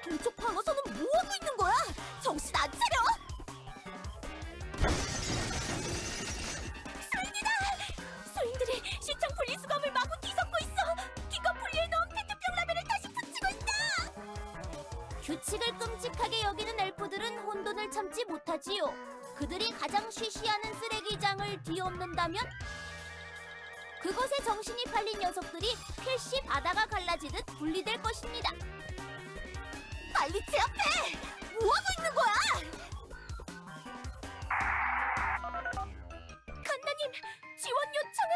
동쪽 방어선은 뭐하고 있는 거야? 정신 안 차려! 소인이다! 소인들이 시청 분리수거함을 마구 뒤섞고 있어! 기껏 분리해놓은 페트병 라벨을 다시 붙이고 있다! 규칙을 끔찍하게 여기는 엘프들은 혼돈을 참지 못하지요. 그들이 가장 쉬쉬하는 쓰레기장을 뒤엎는다면 그것에 정신이 팔린 녀석들이 필시 바다가 갈라지듯 분리될 것입니다. 빨리 제압해! 뭐하고 있는 거야? 칸나님, 지원 요청을!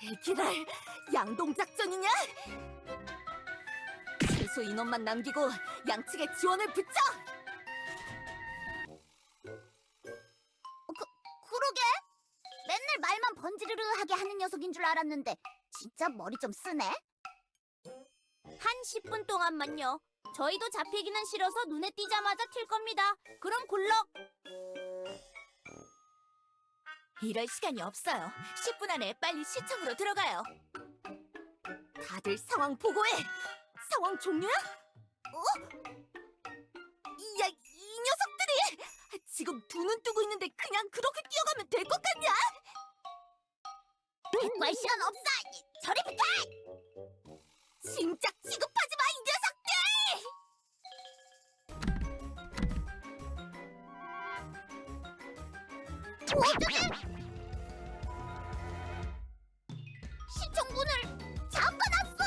제기랄, 양동작전이냐? 최소 인원만 남기고 양측에 지원을 붙여! 그러게? 맨날 말만 번지르르하게 하는 녀석인 줄 알았는데 진짜 머리 좀 쓰네? 한 10분 동안만요. 저희도 잡히기는 싫어서 눈에 띄자마자 튈 겁니다. 그럼 굴럭! 이럴 시간이 없어요. 10분 안에 빨리 시청으로 들어가요. 다들 상황 보고해! 상황 종료야? 야, 이 녀석들이! 지금 두 눈 뜨고 있는데 그냥 그렇게 뛰어가면 될 것 같냐? 백발 시간 없어! 저리 비켜! 짐작 취급하지 마, 이 녀석들! 어떻게? 시청문을 잠가놨어!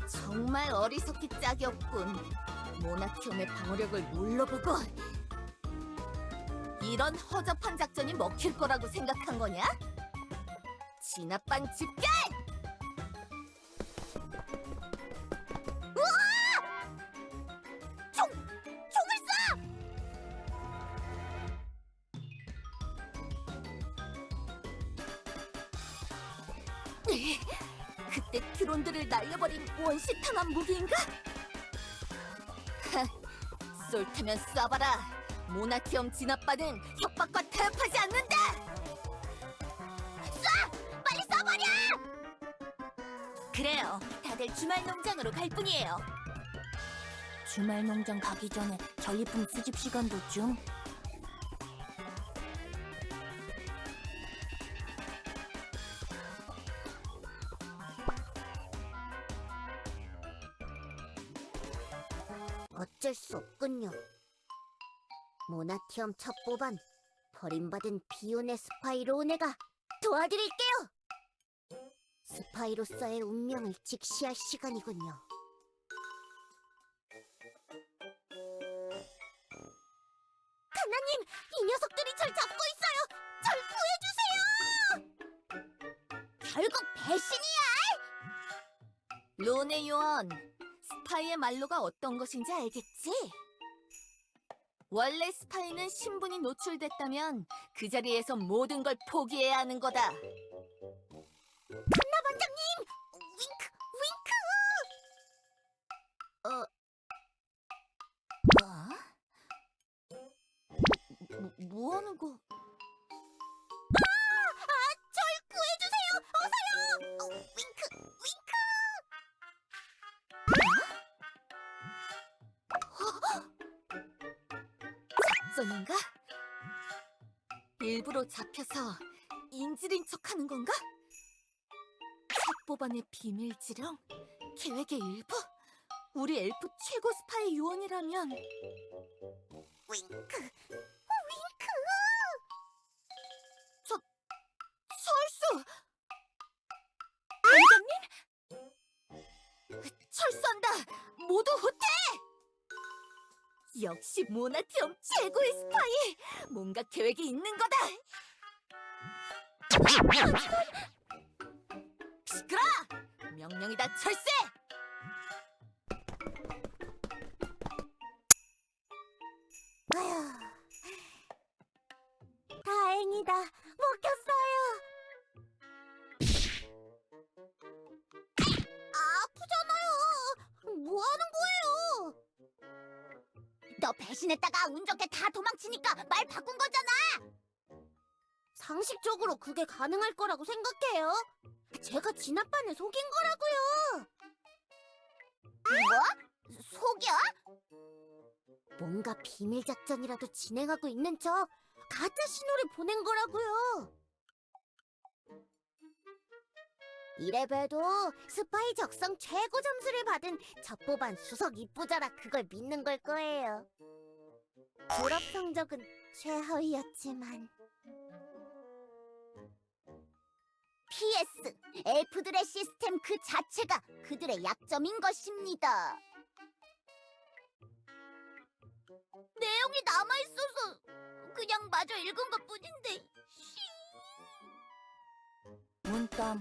정말 어리석기 짝이 없군. 모나티엄의 방어력을 몰라보고 이런 허접한 작전이 먹힐 거라고 생각한 거냐? 진압반 집결! 총을 쏴! 그때 드론들을 날려버린 원시탕한 무기인가? 쏠 테면 쏴봐라. 모나티엄 진압반은 협박과 타협하지 않는다! 빨리 쏴버려! 그래요. 다들 주말 농장으로 갈 뿐이에요. 주말 농장 가기 전에 전리품 수집 시간도 좀. 어쩔 수 없군요. 모나티엄 첩보반 버림받은 비온의 스파이로우네가 도와드릴게요. 스파이로서의 운명을 직시할 시간이군요. 하나님, 이 녀석들이 절 잡고 있어요. 절 구해주세요. 결국 배신이야. 로네 요원, 스파이의 말로가 어떤 것인지 알겠지? 원래 스파이는 신분이 노출됐다면 그 자리에서 모든 걸 포기해야 하는 거다. 칸나 반장님, 윙크, 윙크. 뭐 하는 거? 절 구해주세요. 어서요. 윙크, 윙크. 작전인가? 일부러 잡혀서 인질인 척하는 건가? 첩보반의 비밀지령? 계획의 일부? 우리 엘프 최고 스파이 요원이라면 윙크. 철수! 반장님? 철수한다! 모두 후퇴! 역시 모나티엄 최고의 스파이! 뭔가 계획이 있는 거다! 시끄러! 명령이다, 철새! 아휴, 다행이다. 먹혔어요. 아프잖아요. 뭐 하는 거예요? 너 배신했다가 운 좋게 다 도망치니까 말 바꾼 거잖아. 상식적으로 그게 가능할 거라고 생각해요? 제가 진아빠를 속인 거라고요. 뭐? 속여? 뭔가 비밀 작전이라도 진행하고 있는 척 가짜 신호를 보낸 거라고요. 이래봬도 스파이 적성 최고 점수를 받은 첩보반 수석 입부자라 그걸 믿는 걸 거예요. 졸업 성적은 최하위였지만. PS, 엘프들의 시스템 그 자체가 그들의 약점인 것입니다. 내용이 남아있어서 그냥 마저 읽은 것뿐인데. 문땀.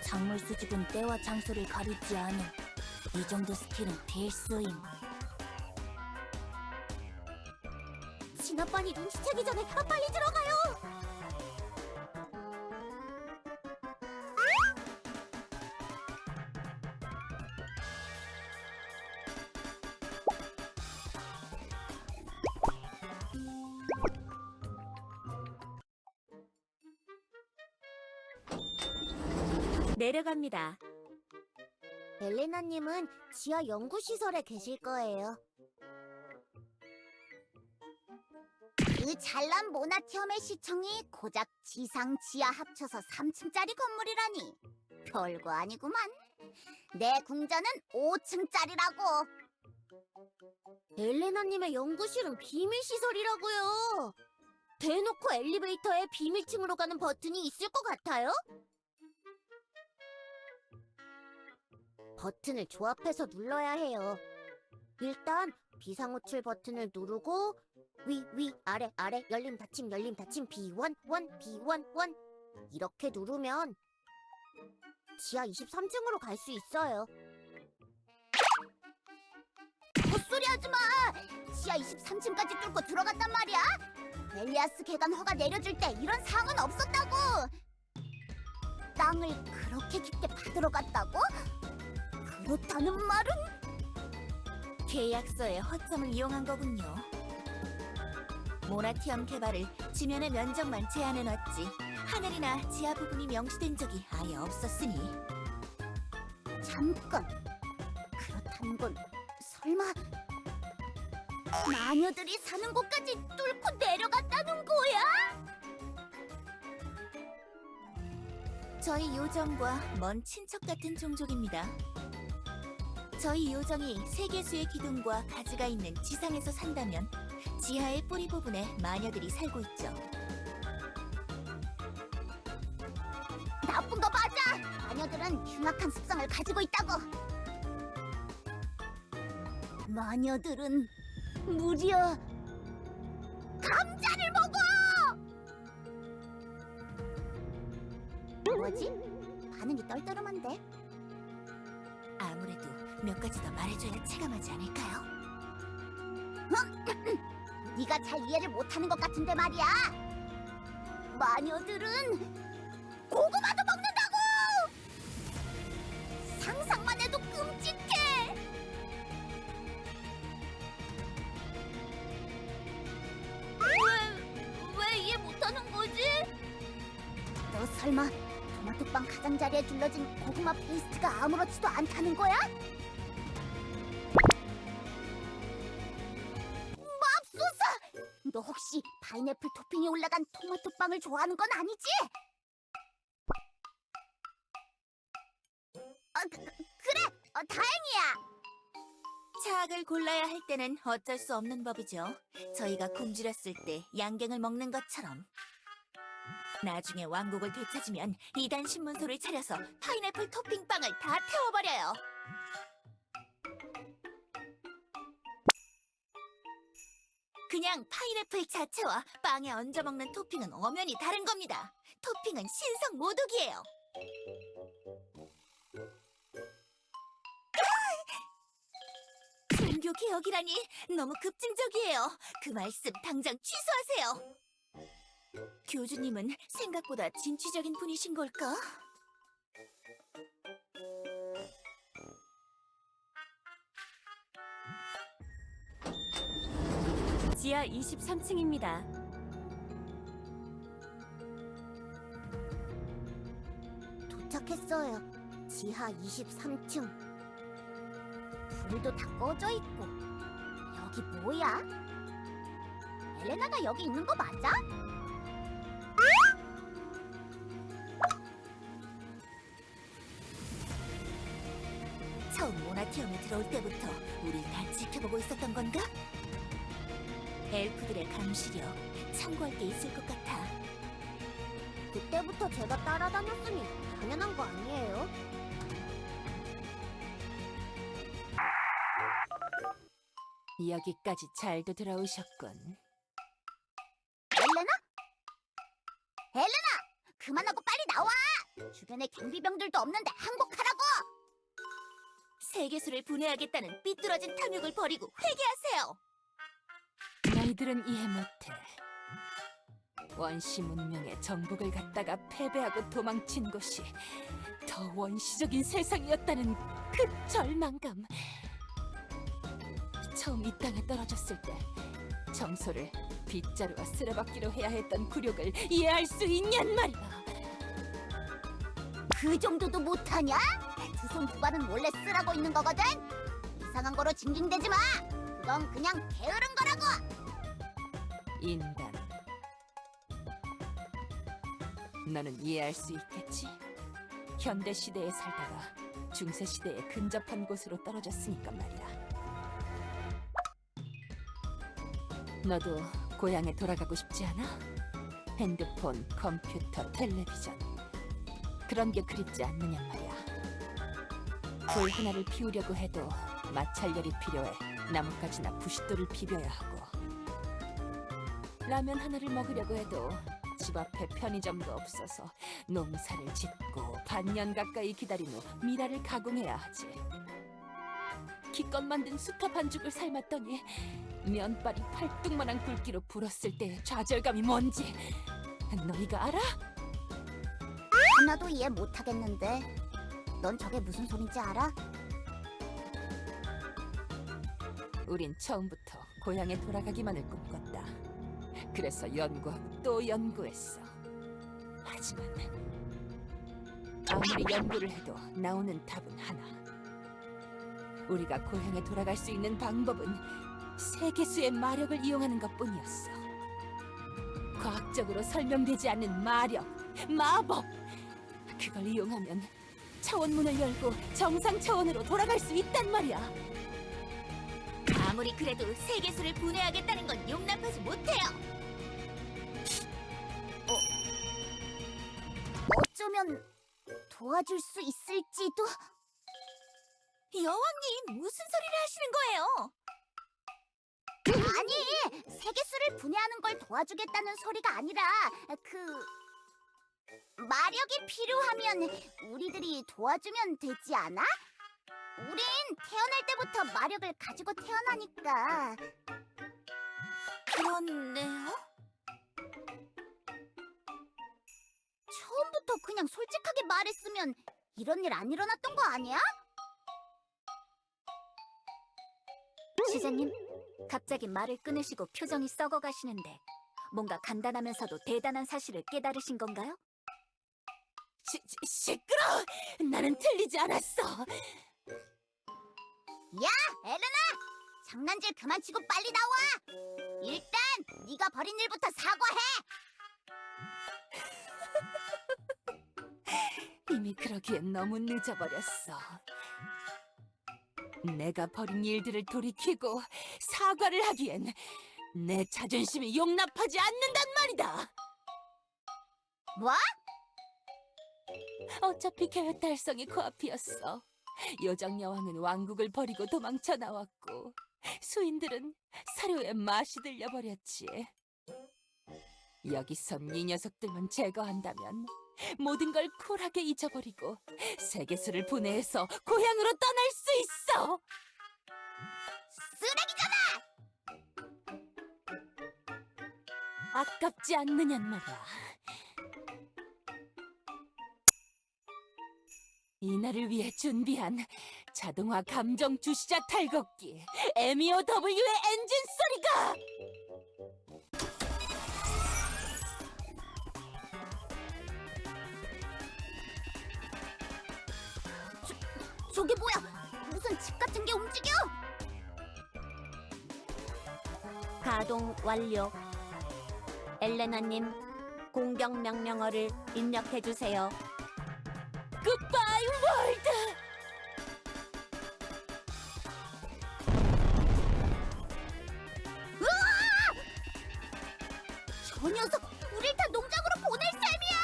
작물 수집은 때와 장소를 가리지 않은 이 정도 스킬은 필수임. 진아빠니 눈치채기 전에 빨리 들어가요. 내려갑니다. 엘레나님은 지하 연구시설에 계실 거예요. 그 잘난 모나티엄의 시청이 고작 지상 지하 합쳐서 3층짜리 건물이라니 별거 아니구만. 내 궁전은 5층짜리라고. 엘레나님의 연구실은 비밀시설이라고요. 대놓고 엘리베이터에 비밀층으로 가는 버튼이 있을 것 같아요? 버튼을 조합해서 눌러야 해요. 일단 비상호출 버튼을 누르고 위, 아래, 열림, 닫힘, B1, 1, B1, 1 이렇게 누르면 지하 23층으로 갈 수 있어요. 헛소리 하지 마! 지하 23층까지 뚫고 들어갔단 말이야? 벨리아스 계단 허가 내려줄 때 이런 사항은 없었다고! 땅을 그렇게 깊게 파들어 갔다고? 그렇다는 말은? 계약서의 허점을 이용한 거군요. 모나티엄 개발을 지면의 면적만 제한해놨지 하늘이나 지하 부분이 명시된 적이 아예 없었으니. 잠깐! 그렇다는 건 설마 마녀들이 사는 곳까지 뚫고 내려갔다는 거야? 저희 요정과 먼 친척 같은 종족입니다. 저희 요정이 세계수의 기둥과 가지가 있는 지상에서 산다면 지하의 뿌리 부분에 마녀들이 살고 있죠. 나쁜 거 맞아! 마녀들은 흉악한 습성을 가지고 있다고! 마녀들은 무려 감자를 먹어! 뭐지? 반응이 떨떠름한데? 아무래도 몇 가지 더 말해줘야 체감하지 않을까요? 네가 잘 이해를 못하는 것 같은데 말이야. 마녀들은 고구마도 먹는다고! 상상만 해도 끔찍해. 왜 이해 못하는 거지? 너 설마 토마토빵 가장자리에 둘러진 고구마 페이스트가 아무렇지도 않다는 거야? 너 혹시 파인애플 토핑이 올라간 토마토빵을 좋아하는 건 아니지? 그래! 다행이야! 차악을 골라야 할 때는 어쩔 수 없는 법이죠. 저희가 굶주렸을 때 양갱을 먹는 것처럼. 나중에 왕국을 되찾으면 이단 신문소를 차려서 파인애플 토핑빵을 다 태워버려요. 그냥 파인애플 자체와 빵에 얹어 먹는 토핑은 엄연히 다른 겁니다. 토핑은 신성 모독이에요. 종교 개혁이라니 너무 급진적이에요. 그 말씀 당장 취소하세요. 교주님은 생각보다 진취적인 분이신 걸까? 지하 23층입니다. 도착했어요. 지하 23층. 불도 다 꺼져 있고. 여기 뭐야? 엘레나가 여기 있는 거 맞아? 처음 모나티엄에 들어올 때부터 우릴 다 지켜보고 있었던 건가? 엘프들의 감시력 참고할 게 있을 것 같아. 그때부터 제가 따라다녔으니 당연한 거 아니에요? 여기까지 잘도 들어오셨군. 엘레나? 엘레나! 그만하고 빨리 나와! 주변에 경비병들도 없는데 항복하라고! 세계수를 분해하겠다는 삐뚤어진 탐욕을 버리고 회개하세요! 너희들은 이해 못해. 원시 문명의 정복을 갖다가 패배하고 도망친 곳이 더 원시적인 세상이었다는 그 절망감. 처음 이 땅에 떨어졌을 때 정소를 빗자루와 쓰레받기로 해야 했던 굴욕을 이해할 수 있냔 말이야. 그 정도도 못하냐? 두 손 두 발은 원래 쓰라고 있는 거거든? 이상한 거로 징징대지 마! 그건 그냥 게으른 거라고! 인간, 너는 이해할 수 있겠지? 현대 시대에 살다가 중세 시대에 근접한 곳으로 떨어졌으니까 말이야. 너도 고향에 돌아가고 싶지 않아? 핸드폰, 컴퓨터, 텔레비전 그런 게 그립지 않느냔 말이야. 불 하나를 피우려고 해도 마찰열이 필요해 나뭇가지나 부싯돌을 비벼야 하고, 라면 하나를 먹으려고 해도 집 앞에 편의점도 없어서 농사를 짓고 반년 가까이 기다린 후 미라를 가공해야 하지. 기껏 만든 수터 반죽을 삶았더니 면발이 팔뚝만한 굵기로 불었을 때의 좌절감이 뭔지 너희가 알아? 하나도 이해 못하겠는데 넌 저게 무슨 소린지 알아? 우린 처음부터 고향에 돌아가기만을 꿈꿨다. 그래서 연구하고 또 연구했어. 하지만 아무리 연구를 해도 나오는 답은 하나. 우리가 고향에 돌아갈 수 있는 방법은 세계수의 마력을 이용하는 것뿐이었어. 과학적으로 설명되지 않는 마력, 마법. 그걸 이용하면 차원문을 열고 정상 차원으로 돌아갈 수 있단 말이야. 아무리 그래도 세계수를 분해하겠다는 건 용납하지 못해요. 어쩌면 도와줄 수 있을지도. 여왕님, 무슨 소리를 하시는 거예요? 아니, 세계수를 분해하는 걸 도와주겠다는 소리가 아니라 마력이 필요하면 우리들이 도와주면 되지 않아? 우린 태어날 때부터 마력을 가지고 태어나니까. 그렇네요. 처음부터 그냥 솔직하게 말했으면 이런 일 안 일어났던 거 아니야? 시장님, 갑자기 말을 끊으시고 표정이 썩어가시는데 뭔가 간단하면서도 대단한 사실을 깨달으신 건가요? 시끄러! 나는 틀리지 않았어. 야, 엘레나! 장난질 그만 치고 빨리 나와! 일단 네가 벌인 일부터 사과해! 이미 그러기엔 너무 늦어버렸어. 내가 벌인 일들을 돌이키고 사과를 하기엔 내 자존심이 용납하지 않는단 말이다. 뭐? 어차피 계획 달성이 코앞이었어. 요정 여왕은 왕국을 버리고 도망쳐 나왔고 수인들은 사료에 맛이 들려버렸지. 여기선 이 녀석들만 제거한다면 모든 걸 쿨하게 잊어버리고 세계수를 분해해서 고향으로 떠날 수 있어. 쓰레기잖아! 아깝지 않느냔 말이야. 이날을 위해 준비한 자동화 감정 주시자 탈곡기 에미오 W의 엔진 소리가! 저게 뭐야? 무슨 집 같은 게 움직여? 가동 완료. 엘레나님, 공격 명령어를 입력해주세요. 굿바이 월드! 저 녀석, 우릴 다 농장으로 보낼 셈이야!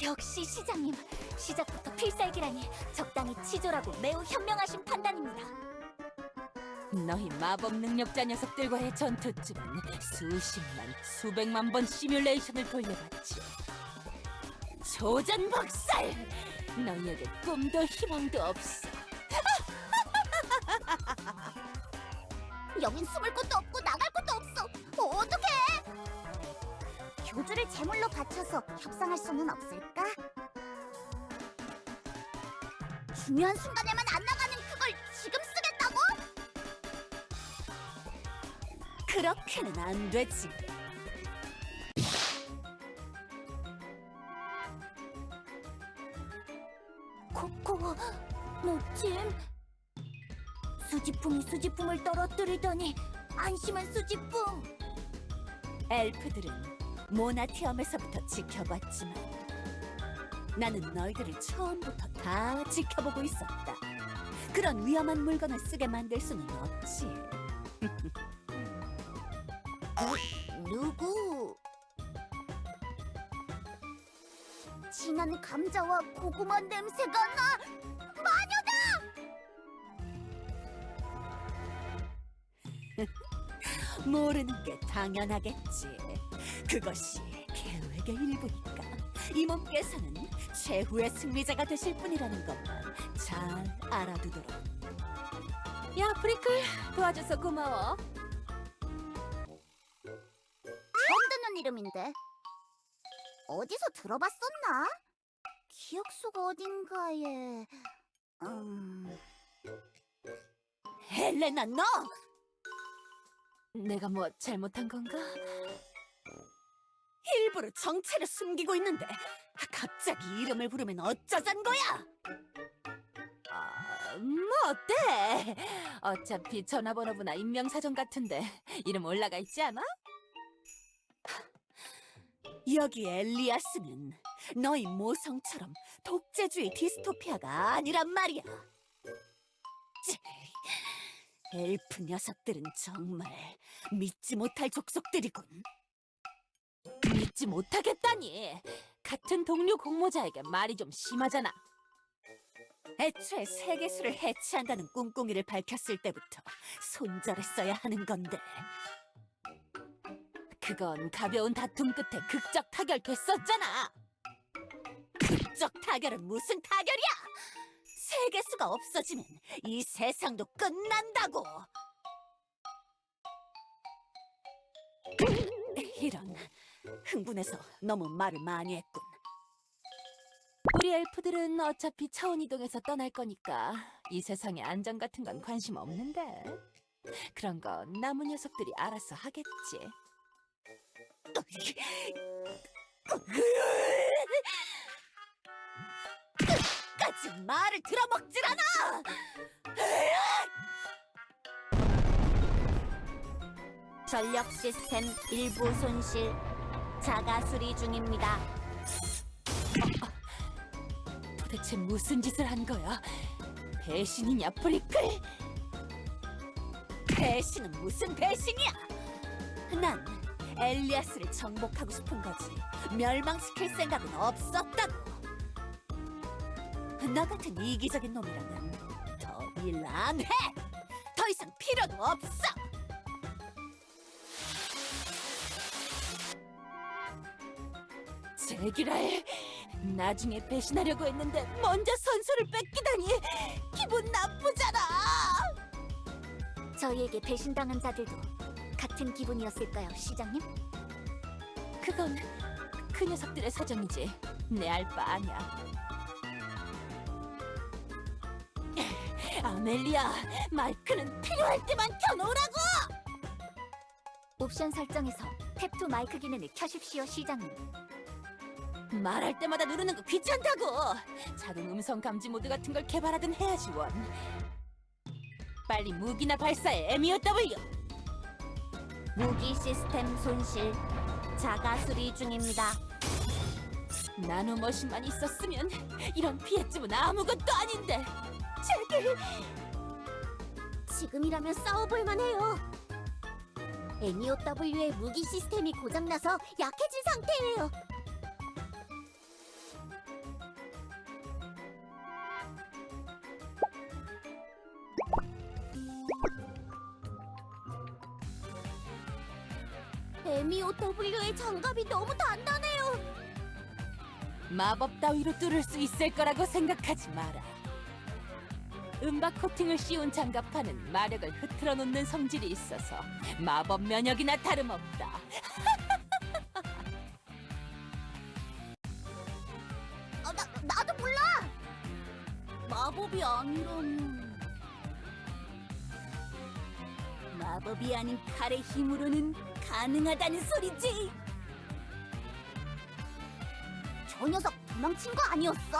역시 시장님, 시작부터 필살기라니 적당히 치졸하고 매우 현명하신 판단입니다. 너희 마법 능력자 녀석들과의 전투쯤은 수십만, 수백만 번 시뮬레이션을 돌려봤지. 조전박살! 너희에게 꿈도 희망도 없어. 여긴 숨을 곳도 없고 나갈 곳도 없어. 어떡해? 교주를 제물로 바쳐서 협상할 수는 없을까? 중요한 순간에만 안 나가는 그걸 지금 쓰겠다고? 그렇게는 안 되지. 코코, 너짐 수지풍이 수지품을 떨어뜨리더니 안심한 수지풍. 엘프들은 모나티엄에서부터 지켜봤지만 나는 너희들을 처음부터 다 지켜보고 있었다. 그런 위험한 물건을 쓰게 만들 수는 없지. 누구? 진한 감자와 고구마 냄새가 나. 마녀다! 모르는 게 당연하겠지. 그것이 계획의 일부니까 이 몸께서는 최후의 승리자가 되실 분이라는 것만 잘 알아두도록. 야, 브리클, 도와줘서 고마워. 처음 듣는 이름인데 어디서 들어봤었나? 기억 속 어딘가에. 헬레나, 너! 내가 뭐 잘못한 건가? 일부러 정체를 숨기고 있는데 갑자기 이름을 부르면 어쩌잔 거야? 뭐 어때? 어차피 전화번호부나 인명사정 같은데 이름 올라가 있지 않아? 여기 엘리아스는 너희 모성처럼 독재주의 디스토피아가 아니란 말이야. 엘프 녀석들은 정말 믿지 못할 족속들이군. 믿지 못하겠다니. 같은 동료 공모자에게 말이 좀 심하잖아. 애초에 세계수를 해체한다는 꿍꿍이를 밝혔을 때부터 손절했어야 하는 건데. 그건 가벼운 다툼 끝에 극적 타결됐었잖아. 극적 타결은 무슨 타결이야? 세계수가 없어지면 이 세상도 끝난다고. 이런, 흥분해서 너무 말을 많이 했군. 우리 엘프들은 어차피 차원 이동해서 떠날 거니까 이 세상의 안전 같은 건 관심 없는데. 그런 건 나무 녀석들이 알아서 하겠지. 끝까지 말을 들어먹질 않아! 전력 시스템 일부 손실. 자가 수리 중입니다. 도대체 무슨 짓을 한 거야? 배신이냐, 브리클? 배신은 무슨 배신이야? 난 엘리아스를 정복하고 싶은 거지 멸망시킬 생각은 없었다고. 너 같은 이기적인 놈이라면 더 일 안 해! 더 이상 필요도 없어! 제기랄, 나중에 배신하려고 했는데 먼저 선수를 뺏기다니 기분 나쁘잖아. 저희에게 배신당한 자들도 같은 기분이었을까요, 시장님? 그건 그 녀석들의 사정이지 내 알 바 아니야. 아멜리아, 마이크는 필요할 때만 켜놓으라고! 옵션 설정에서 탭2 마이크 기능을 켜십시오, 시장님. 말할 때마다 누르는 거 귀찮다고. 자동 음성 감지 모드 같은 걸 개발하든 해야지 원. 빨리 무기나 발사해, MEOW. 무기 시스템 손실. 자가 수리 중입니다. 나노머신만 있었으면 이런 피해쯤은 아무것도 아닌데. 제길. 지금이라면 싸워볼만 해요. MEOW의 무기 시스템이 고장나서 약해진 상태예요. MEOW의 장갑이 너무 단단해요. 마법 따위로 뚫을 수 있을 거라고 생각하지 마라. 음박 코팅을 씌운 장갑판은 마력을 흐트러 놓는 성질이 있어서 마법 면역이나 다름없다. 나도 몰라. 마법이 아니라면. 마법이 아닌 칼의 힘으로는 가능하다는 소리지. 저 녀석 도망친 거 아니었어?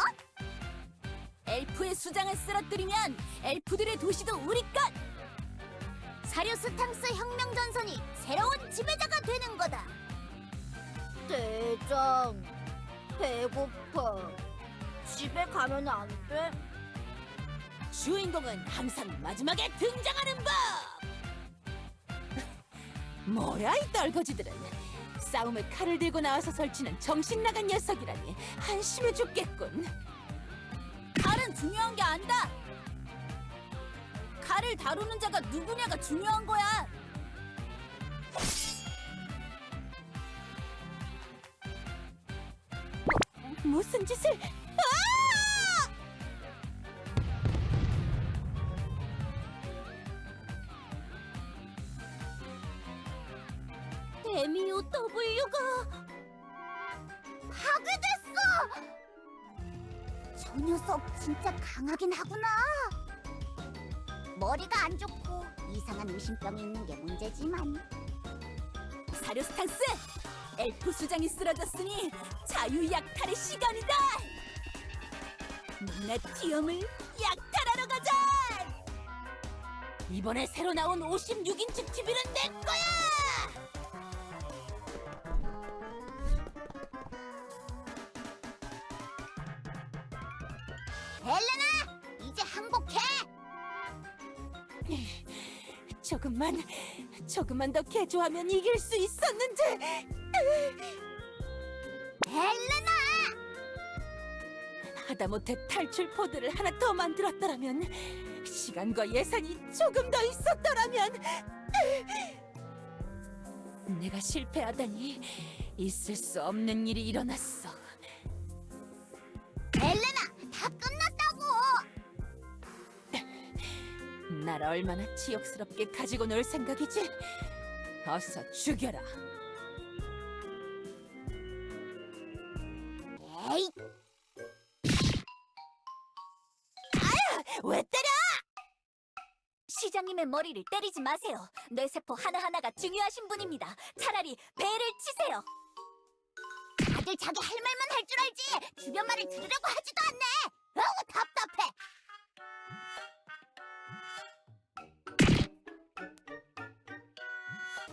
엘프의 수장을 쓰러뜨리면 엘프들의 도시도 우리 것! 사료스탕스 혁명전선이 새로운 지배자가 되는 거다. 대장, 배고파. 집에 가면 안 돼? 주인공은 항상 마지막에 등장하는 법! 뭐야 이 떨거지들은. 싸움에 칼을 들고 나와서 설치는 정신 나간 녀석이라니 한심해 죽겠군. 칼은 중요한 게 아니다. 칼을 다루는 자가 누구냐가 중요한 거야. 무슨 짓을? MEOW가 파괴됐어! 저 녀석 진짜 강하긴 하구나. 머리가 안 좋고 이상한 의심병이 있는 게 문제지만. 사료스탕스! 엘프 수장이 쓰러졌으니 자유약탈의 시간이다! 루나티움을 약탈하러 가자! 이번에 새로 나온 56인치 TV는 내 거야! 헬레나! 이제 항복해! 조금만 더 개조하면 이길 수 있었는데. 헬레나! 하다못해 탈출 포드를 하나 더 만들었더라면, 시간과 예산이 조금 더 있었더라면. 내가 실패하다니 있을 수 없는 일이 일어났어. 헬레나! 다 끝났다고! 날 얼마나 치욕스럽게 가지고 놀 생각이지? 어서 죽여라. 에이! 왜 때려? 시장님의 머리를 때리지 마세요. 뇌세포 하나하나가 중요하신 분입니다. 차라리 배를 치세요. 다들 자기 할 말만 할 줄 알지 주변 말을 들으려고 하지도 않네. 어우, 답답해.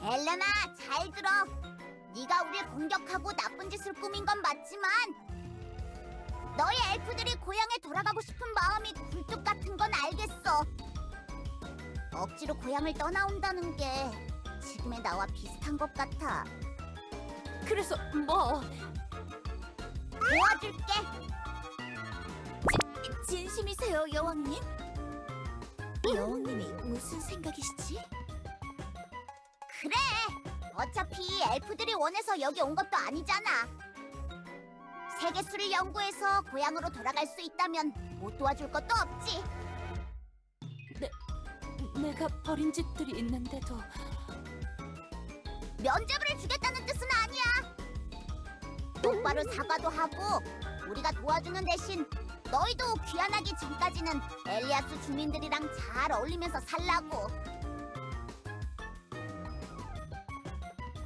헬레나, 잘 들어. 네가 우릴 공격하고 나쁜 짓을 꾸민 건 맞지만 너희 엘프들이 고향에 돌아가고 싶은 마음이 굴뚝 같은 건 알겠어. 억지로 고향을 떠나온다는 게 지금의 나와 비슷한 것 같아. 그래서 뭐? 도와줄게. 진심이세요, 여왕님? 여왕님이 무슨 생각이시지? 그래! 어차피 엘프들이 원해서 여기 온 것도 아니잖아. 세계수를 연구해서 고향으로 돌아갈 수 있다면 못 도와줄 것도 없지. 내가 버린 집들이 있는데도. 면죄부를 주겠다는 뜻은 아니야. 똑바로 사과도 하고 우리가 도와주는 대신 너희도 귀환하기 전까지는 엘리아스 주민들이랑 잘 어울리면서 살라고.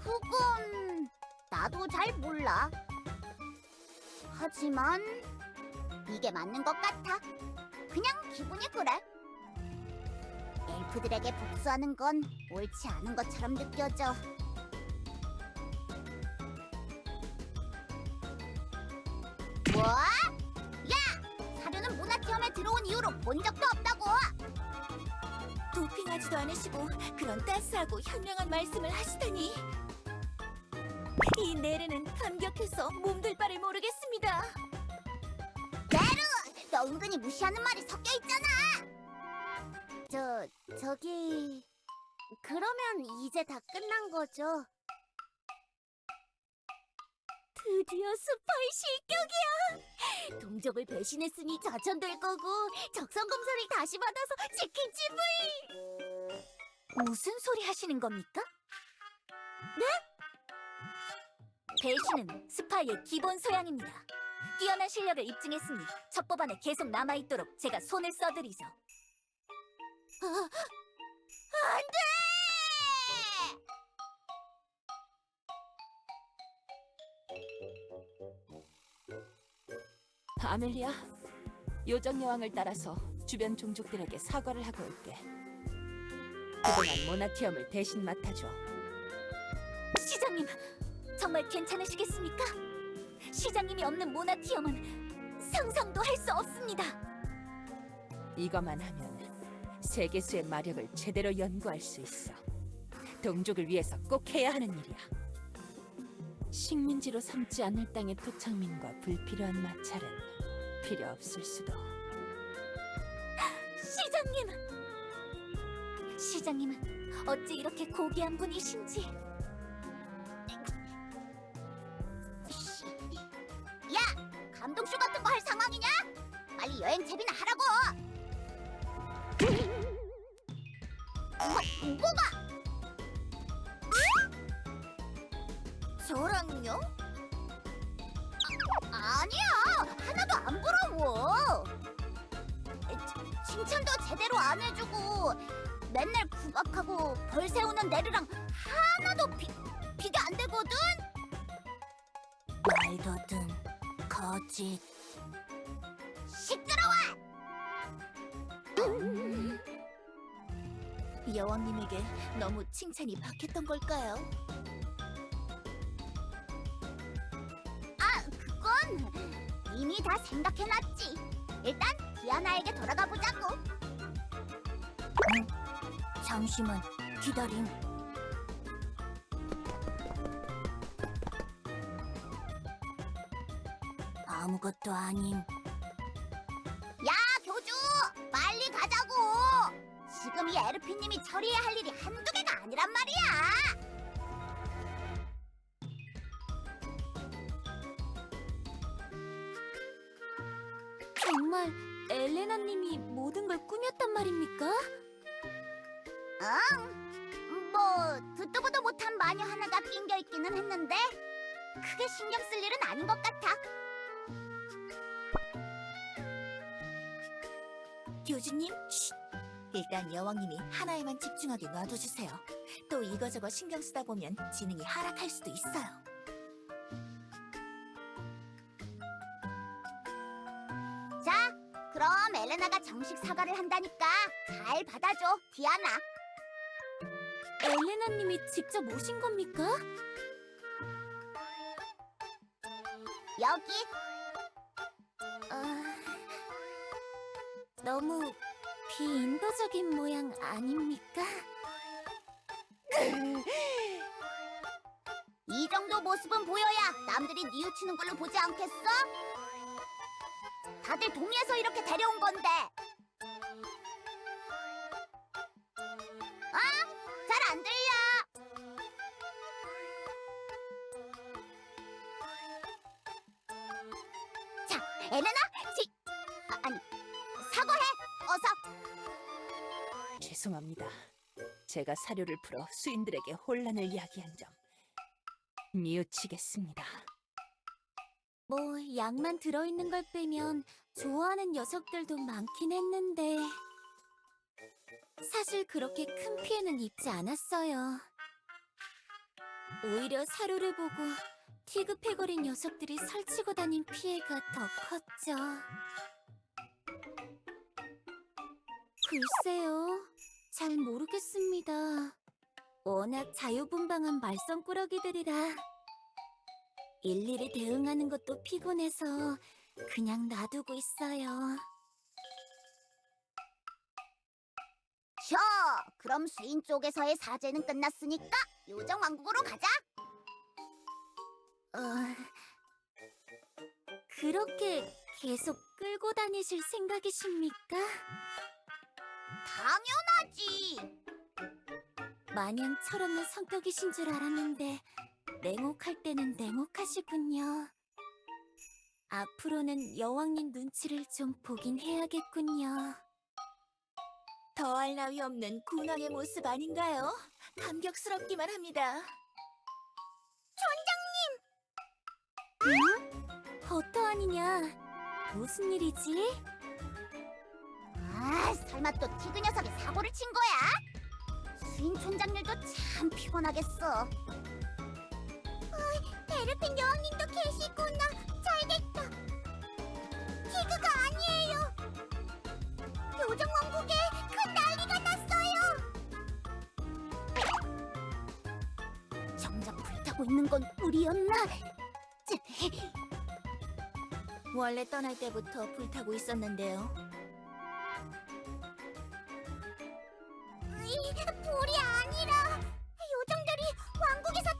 그건 나도 잘 몰라. 하지만 이게 맞는 것 같아. 그냥 기분이 그래. 엘프들에게 복수하는 건 옳지 않은 것처럼 느껴져. 뭐? 야! 사료는 문화체험에 들어온 이후로 본 적도 없다고! 도핑하지도 않으시고 그런 따스하고 현명한 말씀을 하시다니. 이 내르는 감격해서 몸둘 바를 모르겠습니다. 너 은근히 무시하는 말이 섞여 있잖아! 저기... 그러면 이제 다 끝난 거죠? 드디어 스파이 실격이야! 동족을 배신했으니 저천될 거고 적성 검사를 다시 받아서 치킨 집을! 무슨 소리 하시는 겁니까? 네? 배신은 스파이의 기본 소양입니다. 뛰어난 실력을 입증했으니 첩법안에 계속 남아있도록 제가 손을 써드리죠. 안 돼! 아멜리아, 요정 여왕을 따라서 주변 종족들에게 사과를 하고 올게. 그동안 모나티엄을 대신 맡아줘. 시장님, 정말 괜찮으시겠습니까? 시장님이 없는 모나티엄은 상상도 할 수 없습니다. 이것만 하면 세계수의 마력을 제대로 연구할 수 있어. 동족을 위해서 꼭 해야 하는 일이야. 식민지로 삼지 않을 땅의 토착민과 불필요한 마찰은 필요 없을 수도. 시장님은 어찌 이렇게 고귀한 분이신지. 야! 감동쇼 같은 거 할 상황이냐? 빨리 여행 채비나 하라고! 뭐가? 저랑요? 아니야! 하나도 안 부러워! 칭찬도 제대로 안 해주고 맨날 구박하고 벌 세우는 내르랑 하나도 비가 안 되거든? 말거든 거짓. 시끄러워! 여왕님에게 너무 칭찬이 박했던 걸까요? 아, 그건 이미 다 생각해놨지. 일단 디아나에게 돌아가 보자고. 잠시만 기다림. 아무것도 아님. 야, 교주! 빨리 가자고! 지금 이 에르피님이 처리해야 할 일이 한두 개가 아니란 말이야! 정말 엘레나님이 모든 걸 꾸몄단 말입니까? 응, 뭐 듣도 보도 못한 마녀 하나가 낑겨 있기는 했는데 크게 신경 쓸 일은 아닌 것 같아. 교주님, 일단 여왕님이 하나에만 집중하게 놔둬주세요. 또 이거저거 신경 쓰다 보면 지능이 하락할 수도 있어요. 자, 그럼 엘레나가 정식 사과를 한다니까 잘 받아줘, 디아나. 엘레나님이 직접 오신 겁니까? 여기. 너무 비인도적인 모양 아닙니까? 이 정도 모습은 보여야 남들이 뉘우치는 걸로 보지 않겠어? 다들 동의해서 이렇게 데려온 건데. 잘 안 들려. 자, 엘레나, 아니, 사과해, 어서. 죄송합니다. 제가 사료를 풀어 수인들에게 혼란을 야기한 점 뉘우치겠습니다. 뭐 약만 들어있는 걸 빼면 좋아하는 녀석들도 많긴 했는데 사실 그렇게 큰 피해는 입지 않았어요. 오히려 사료를 보고 티그 패거리 녀석들이 설치고 다닌 피해가 더 컸죠. 글쎄요, 잘 모르겠습니다. 워낙 자유분방한 말썽꾸러기들이라 일일이 대응하는 것도 피곤해서 그냥 놔두고 있어요. 셔! 그럼 수인 쪽에서의 사죄는 끝났으니까 요정 왕국으로 가자. 그렇게 계속 끌고 다니실 생각이십니까? 당연하지. 마냥 철없는 성격이신 줄 알았는데 냉혹할 때는 냉혹하시군요. 앞으로는 여왕님 눈치를 좀 보긴 해야겠군요. 더할 나위 없는 군왕의 모습 아닌가요? 감격스럽기만 합니다. 버터아니냐? 무슨 일이지? 아, 설마 또 티그 녀석이 사고를 친 거야? 수인 촌장님도 참 피곤하겠어. 베르핀 여왕님도 계시구나. 잘됐다. 티그가 아니에요. 요정 왕국에 큰 난리가 났어요. 정작 불타고 있는 건 우리였나? 원래 떠날 때부터 불타고 있었는데요. 불이 아니라 요정들이 왕국에서